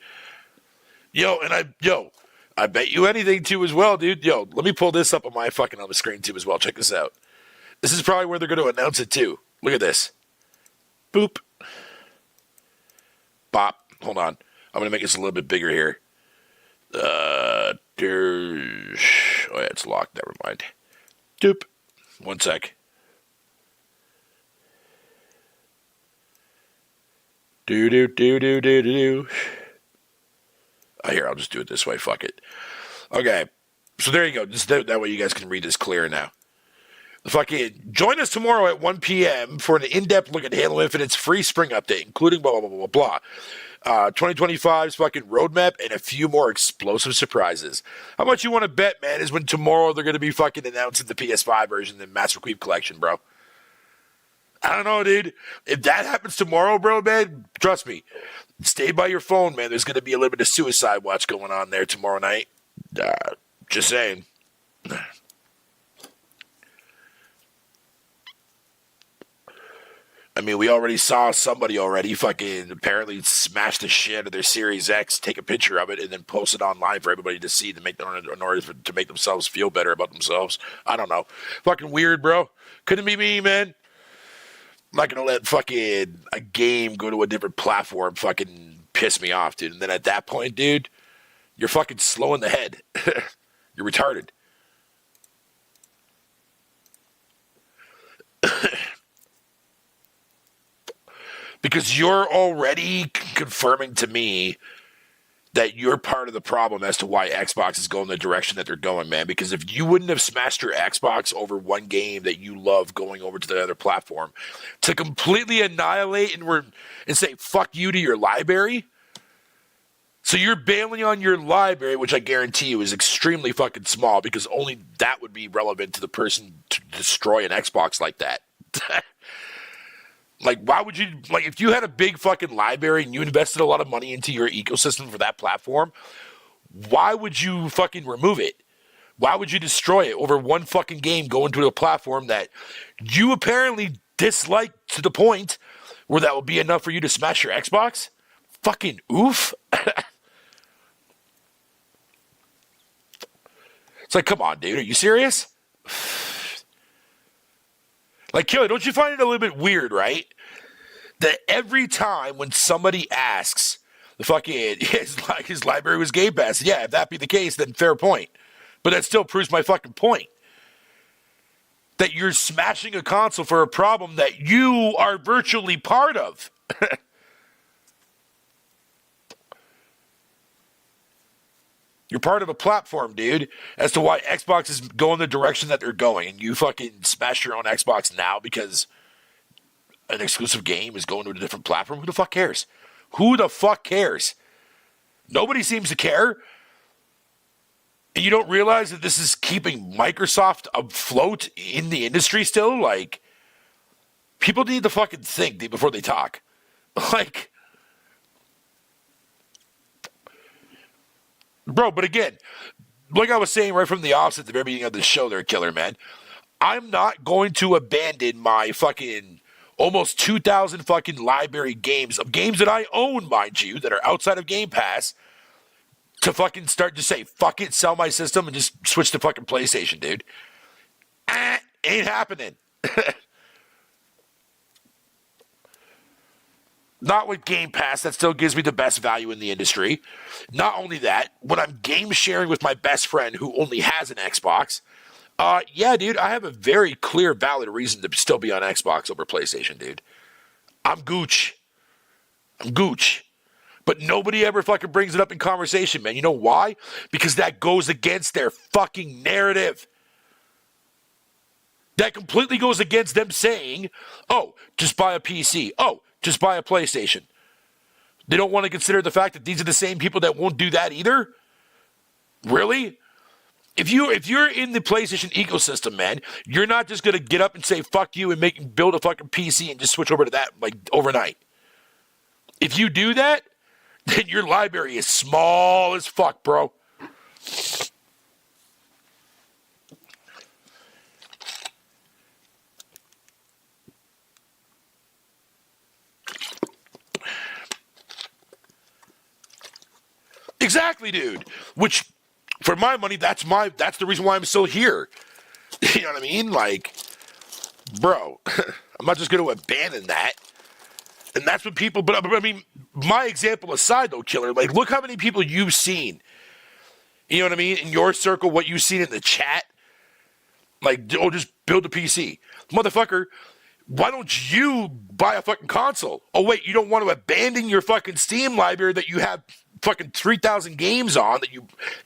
I bet you anything too as well, dude. Yo, let me pull this up on my fucking on the screen too as well. Check this out. This is probably where they're going to announce it too. Look at this. Boop. Bop. Hold on. I'm going to make this a little bit bigger here. There's... Oh, yeah, it's locked. Never mind. Doop. One sec. Do. Oh, here, I'll just do it this way. Fuck it. Okay. So there you go. Just that way you guys can read this clear now. Fucking join us tomorrow at 1 p.m. for an in-depth look at Halo Infinite's free spring update, including blah, blah, blah, blah, blah. 2025's fucking roadmap and a few more explosive surprises. How much you want to bet, man, is when tomorrow they're going to be fucking announcing the PS5 version and Master Chief Collection, bro. I don't know, dude. If that happens tomorrow, bro, man, trust me. Stay by your phone, man. There's going to be a little bit of suicide watch going on there tomorrow night. Just saying. I mean, we already saw somebody already fucking apparently smash the shit out of their Series X, take a picture of it, and then post it online for everybody to see to make in order to make themselves feel better about themselves. I don't know. Fucking weird, bro. Couldn't be me, man. I'm not going to let fucking a game go to a different platform fucking piss me off, dude. And then at that point, dude, you're fucking slow in the head. You're retarded. Because you're already confirming to me that you're part of the problem as to why Xbox is going the direction that they're going, man. Because if you wouldn't have smashed your Xbox over one game that you love going over to the other platform to completely annihilate and say fuck you to your library, so you're bailing on your library, which I guarantee you is extremely fucking small because only that would be relevant to the person to destroy an Xbox like that. Like, why would you, like, if you had a big fucking library and you invested a lot of money into your ecosystem for that platform, why would you fucking remove it? Why would you destroy it over one fucking game going to a platform that you apparently dislike to the point where that will be enough for you to smash your Xbox? Fucking oof. It's like, come on, dude. Are you serious? Like, Killer, don't you find it a little bit weird, right? That every time when somebody asks the fucking his library was Game Pass, yeah, if that be the case, then fair point. But that still proves my fucking point. That you're smashing a console for a problem that you are virtually part of. You're part of a platform, dude, as to why Xbox is going the direction that they're going. And you fucking smash your own Xbox now because an exclusive game is going to a different platform. Who the fuck cares? Who the fuck cares? Nobody seems to care. And you don't realize that this is keeping Microsoft afloat in the industry still? Like, people need to fucking think before they talk. Like, bro, but again, like I was saying right from the offset at the very beginning of the show there, Killer, man, I'm not going to abandon my fucking almost 2,000 fucking library games of games that I own, mind you, that are outside of Game Pass, to fucking start to say, fuck it, sell my system and just switch to fucking PlayStation, dude. Ain't happening. Not with Game Pass. That still gives me the best value in the industry. Not only that, when I'm game sharing with my best friend who only has an Xbox, yeah, dude, I have a very clear, valid reason to still be on Xbox over PlayStation, dude. I'm gooch. But nobody ever fucking brings it up in conversation, man. You know why? Because that goes against their fucking narrative. That completely goes against them saying, oh, just buy a PC. Oh, just buy a PlayStation. They don't want to consider the fact that these are the same people that won't do that either? Really? If you're in the PlayStation ecosystem, man, you're not just going to get up and say, fuck you, and build a fucking PC and just switch over to that, like, overnight. If you do that, then your library is small as fuck, bro. Exactly, dude. Which, for my money, that's the reason why I'm still here. You know what I mean? Like, bro, I'm not just going to abandon that. And that's what people, but I mean, my example aside though, Killer, like, look how many people you've seen, you know what I mean, in your circle, what you've seen in the chat, like, oh, just build a PC. Motherfucker, why don't you buy a fucking console? Oh, wait, you don't want to abandon your fucking Steam library that you have fucking 3,000 games on,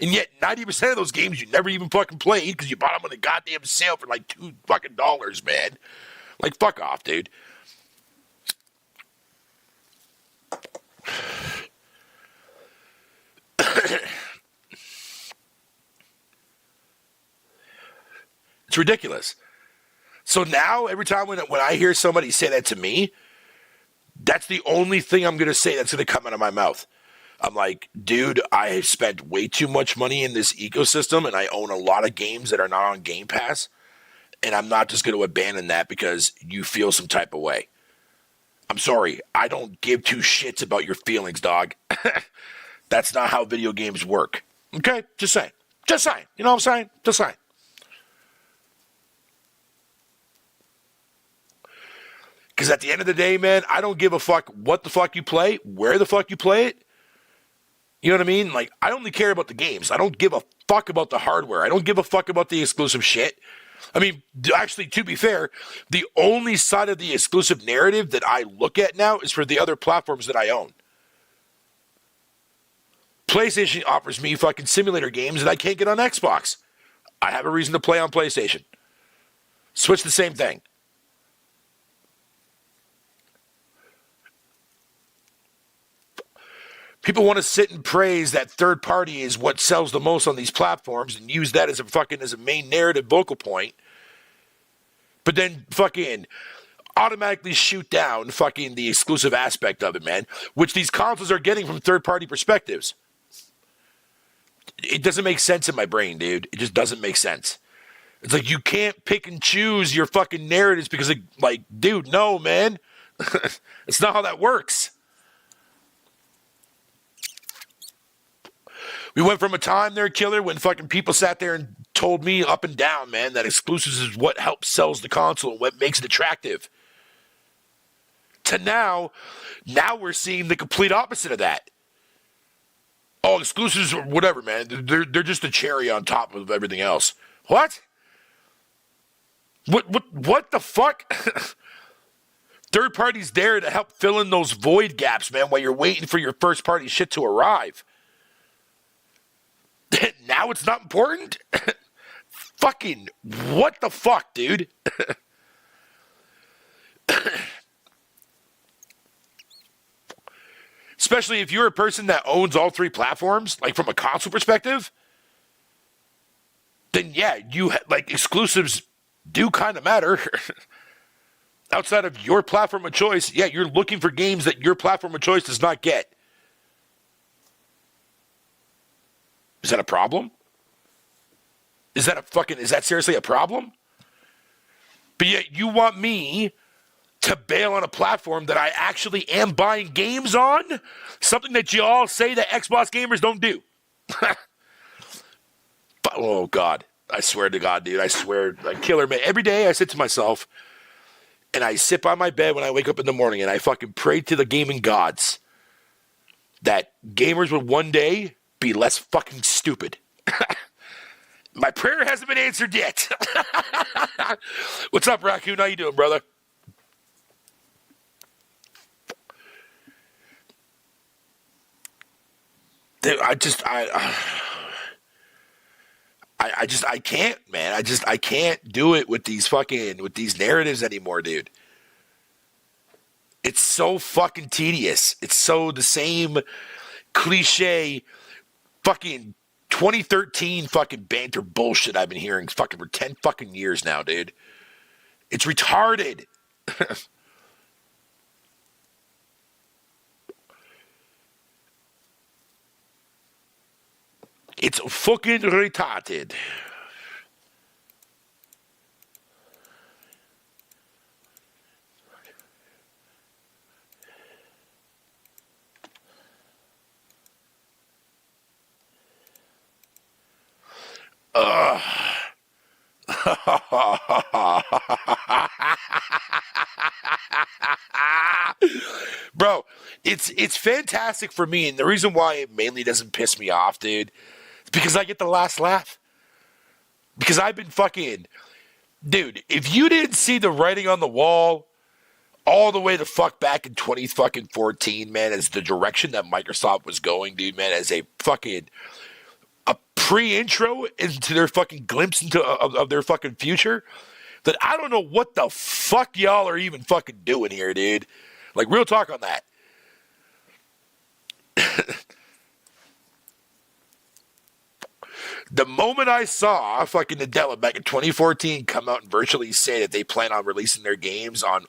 and yet 90% of those games you never even fucking played because you bought them on a goddamn sale for like $2 fucking, man. Like, fuck off, dude. It's ridiculous. So now, every time when I hear somebody say that to me, that's the only thing I'm going to say that's going to come out of my mouth. I'm like, dude, I have spent way too much money in this ecosystem, and I own a lot of games that are not on Game Pass, and I'm not just going to abandon that because you feel some type of way. I'm sorry, I don't give two shits about your feelings, dog. That's not how video games work. Okay? Just saying. You know what I'm saying? Just saying. Because at the end of the day, man, I don't give a fuck what the fuck you play, where the fuck you play it. You know what I mean? Like, I only care about the games. I don't give a fuck about the hardware. I don't give a fuck about the exclusive shit. I mean, actually, to be fair, the only side of the exclusive narrative that I look at now is for the other platforms that I own. PlayStation offers me fucking simulator games that I can't get on Xbox. I have a reason to play on PlayStation. Switch the same thing. People want to sit and praise that third party is what sells the most on these platforms and use that as a main narrative vocal point. But then fucking automatically shoot down fucking the exclusive aspect of it, man, which these consoles are getting from third party perspectives. It doesn't make sense in my brain, dude. It just doesn't make sense. It's like you can't pick and choose your fucking narratives because, like, dude, no, man. It's not how that works. We went from a time there, Killer, when fucking people sat there and told me up and down, man, that exclusives is what helps sells the console and what makes it attractive. To now we're seeing the complete opposite of that. Oh, exclusives or whatever, man. They're just a cherry on top of everything else. What? What the fuck? Third parties there to help fill in those void gaps, man, while you're waiting for your first party shit to arrive. Now it's not important? Fucking what the fuck, dude? Especially if you're a person that owns all three platforms, like from a console perspective, then yeah, exclusives do kind of matter. Outside of your platform of choice, yeah, you're looking for games that your platform of choice does not get. Is that a problem? Is that seriously a problem? But yet you want me to bail on a platform that I actually am buying games on? Something that you all say that Xbox gamers don't do. But, oh, God. I swear to God, dude. I swear. Like, Killer, man. Every day I sit to myself and I sit by my bed when I wake up in the morning and I fucking pray to the gaming gods that gamers would one day be less fucking stupid. My prayer hasn't been answered yet. What's up, Raccoon? How you doing, brother? Dude, I can't, man. I can't do it with these narratives anymore, dude. It's so fucking tedious. It's so the same cliche fucking 2013 fucking banter bullshit I've been hearing fucking for 10 fucking years now, dude. It's retarded. It's fucking retarded. Bro, it's fantastic for me, and the reason why it mainly doesn't piss me off, dude, is because I get the last laugh. Because I've been fucking, dude, if you didn't see the writing on the wall all the way the fuck back in 2014, man, as the direction that Microsoft was going, dude, man, as a pre-intro into their fucking glimpse into of their fucking future, that I don't know what the fuck y'all are even fucking doing here, dude. Like, real talk on that. The moment I saw fucking Nadella back in 2014 come out and virtually say that they plan on releasing their games on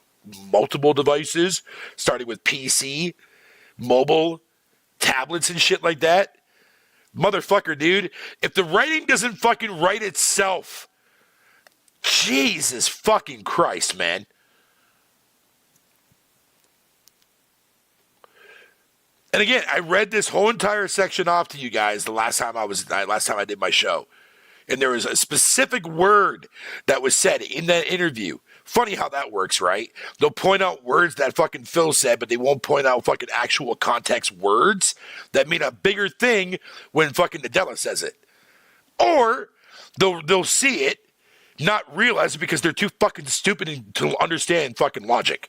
multiple devices, starting with PC, mobile, tablets and shit like that, motherfucker, dude, if the writing doesn't fucking write itself, Jesus fucking Christ, man. And again, I read this whole entire section off to you guys the last time I did my show. And there was a specific word that was said in that interview. Funny how that works, right? They'll point out words that fucking Phil said, but they won't point out fucking actual context words that mean a bigger thing when fucking Nadella says it. Or they'll see it, not realize it because they're too fucking stupid to understand fucking logic.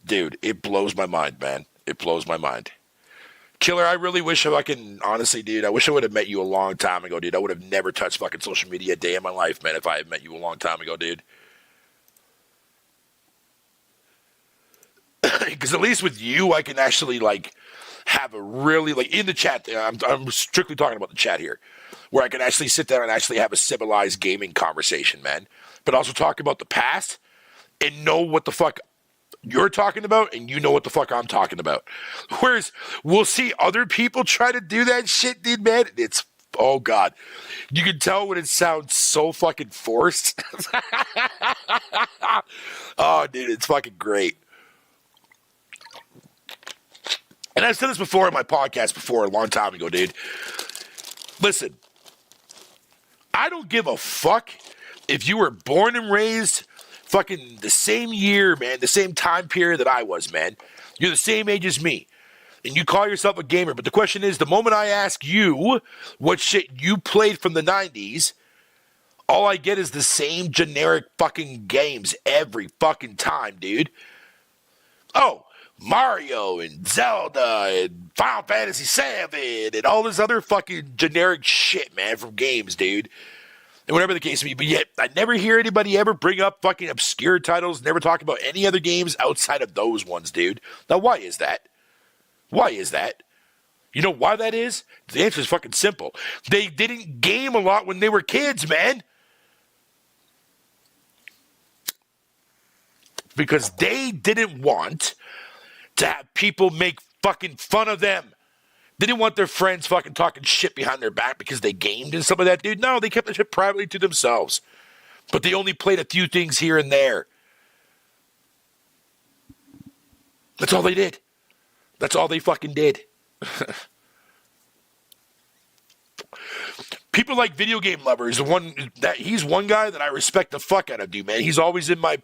Dude, it blows my mind, man. It blows my mind. Killer, I really wish honestly, dude, I wish I would have met you a long time ago, dude. I would have never touched fucking social media a day in my life, man, if I had met you a long time ago, dude. Because at least with you, I can actually, have a really, in the chat, I'm strictly talking about the chat here, where I can actually sit down and actually have a civilized gaming conversation, man. But also talk about the past and know what the fuck you're talking about, and you know what the fuck I'm talking about. Whereas we'll see other people try to do that shit, dude, man. It's Oh, God. You can tell when it sounds so fucking forced. Oh, dude, it's fucking great. And I've said this before in my podcast before, a long time ago, dude. Listen, I don't give a fuck if you were born and raised fucking the same year, man, the same time period that I was, man. You're the same age as me. And you call yourself a gamer. But the question is, the moment I ask you what shit you played from the 90s, all I get is the same generic fucking games every fucking time, dude. Oh, Mario and Zelda and Final Fantasy VII and all this other fucking generic shit, man, from games, dude. And whatever the case may be. But yet, I never hear anybody ever bring up fucking obscure titles, never talk about any other games outside of those ones, dude. Now, why is that? Why is that? You know why that is? The answer is fucking simple. They didn't game a lot when they were kids, man. Because they didn't want to have people make fucking fun of them. They didn't want their friends fucking talking shit behind their back because they gamed and stuff like that, dude. No, they kept the shit privately to themselves. But they only played a few things here and there. That's all they did. That's all they fucking did. People like video game lovers. He's one guy that I respect the fuck out of, dude, man. He's always in my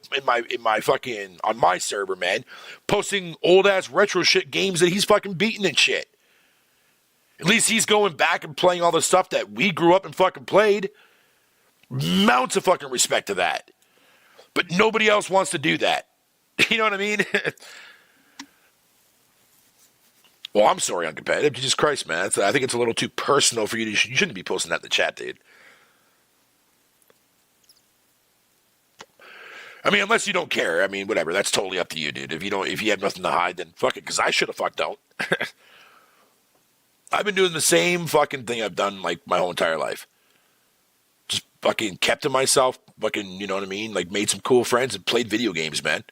fucking on my server, man, posting old ass retro shit games that he's fucking beating and shit. At least he's going back and playing all the stuff that we grew up and fucking played. Mounts of fucking respect to that. But nobody else wants to do that. You know what I mean? Well, I'm sorry, uncompetitive. Jesus Christ, man. I think it's a little too personal for you. You shouldn't be posting that in the chat, dude. I mean, unless you don't care. I mean, whatever. That's totally up to you, dude. If you have nothing to hide, then fuck it. Because I should have fucked don't. I've been doing the same fucking thing I've done like my whole entire life. Just fucking kept to myself. Fucking, you know what I mean? Like made some cool friends and played video games, man.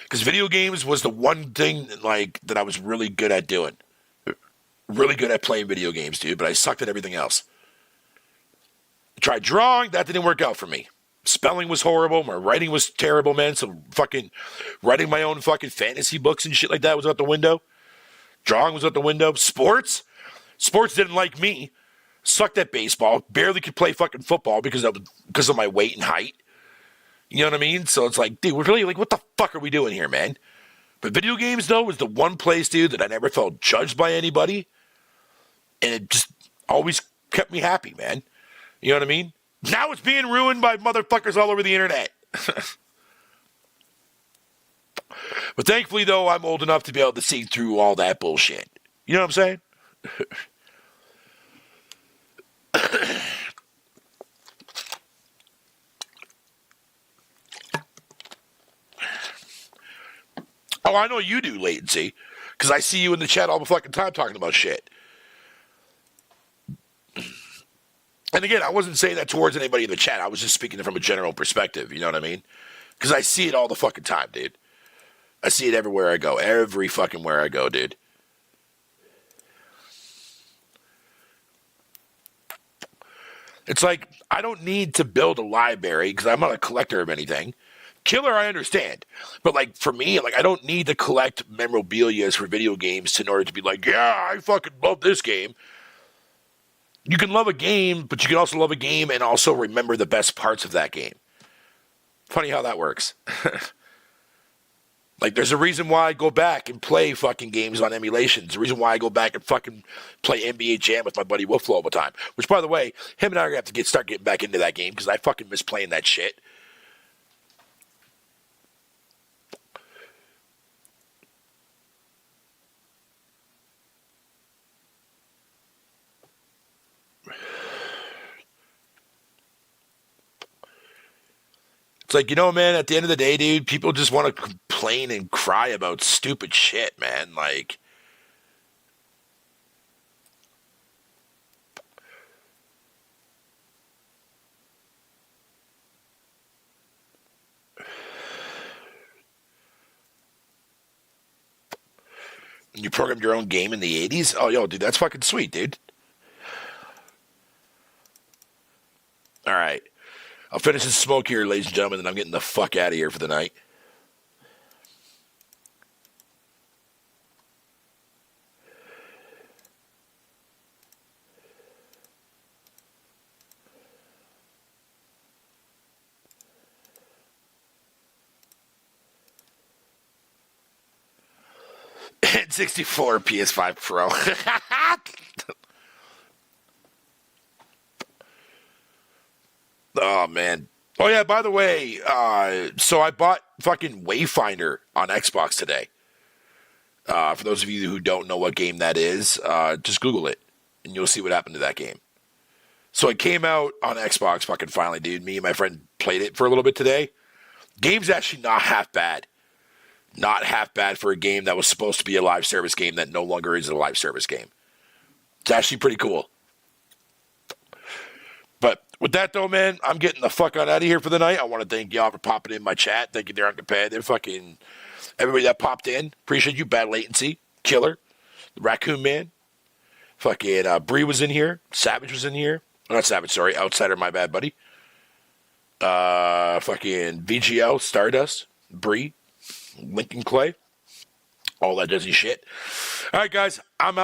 Because video games was the one thing like that I was really good at doing. Really good at playing video games, dude. But I sucked at everything else. I tried drawing. That didn't work out for me. Spelling was horrible. My writing was terrible, man. So fucking writing my own fucking fantasy books and shit like that was out the window. Drawing was out the window. Sports didn't like me. Sucked at baseball. Barely could play fucking football because of my weight and height. You know what I mean? So it's like, dude, we're really like, what the fuck are we doing here, man? But video games, though, was the one place, dude, that I never felt judged by anybody. And it just always kept me happy, man. You know what I mean? Now it's being ruined by motherfuckers all over the internet. But thankfully, though, I'm old enough to be able to see through all that bullshit. You know what I'm saying? Oh, I know you do, Latency, because I see you in the chat all the fucking time talking about shit. And again, I wasn't saying that towards anybody in the chat. I was just speaking from a general perspective, you know what I mean? Because I see it all the fucking time, dude. I see it everywhere I go. Every fucking where I go, dude. It's like, I don't need to build a library because I'm not a collector of anything. Killer, I understand. But, like, for me, like, I don't need to collect memorabilia for video games in order to be like, yeah, I fucking love this game. You can love a game, but you can also love a game and also remember the best parts of that game. Funny how that works. Like, there's a reason why I go back and play fucking games on emulations. There's a reason why I go back and fucking play NBA Jam with my buddy Wolflow all the time. Which, by the way, him and I are going to have to start getting back into that game because I fucking miss playing that shit. It's like, you know, man, at the end of the day, dude, people just want to complain and cry about stupid shit, man. Like, You programmed your own game in the 80s? Oh, yo, dude, that's fucking sweet, dude. All right. I'll finish this smoke here, ladies and gentlemen, and I'm getting the fuck out of here for the night. N64 PS5 Pro. Oh, man. Oh, yeah, by the way, so I bought fucking Wayfinder on Xbox today. For those of you who don't know what game that is, just Google it, and you'll see what happened to that game. So it came out on Xbox fucking finally, dude. Me and my friend played it for a little bit today. Game's actually not half bad. Not half bad for a game that was supposed to be a live service game that no longer is a live service game. It's actually pretty cool. But with that, though, man, I'm getting the fuck on out of here for the night. I want to thank y'all for popping in my chat. Thank you, Darren Competitive. Fucking everybody that popped in. Appreciate you. Bad Latency. Killer. The Raccoon Man. Fucking Bree was in here. Savage was in here. Oh, not Savage, sorry. Outsider, my bad, buddy. Fucking VGL, Stardust, Bree, Lincoln Clay. All that dozy shit. All right, guys. I'm out.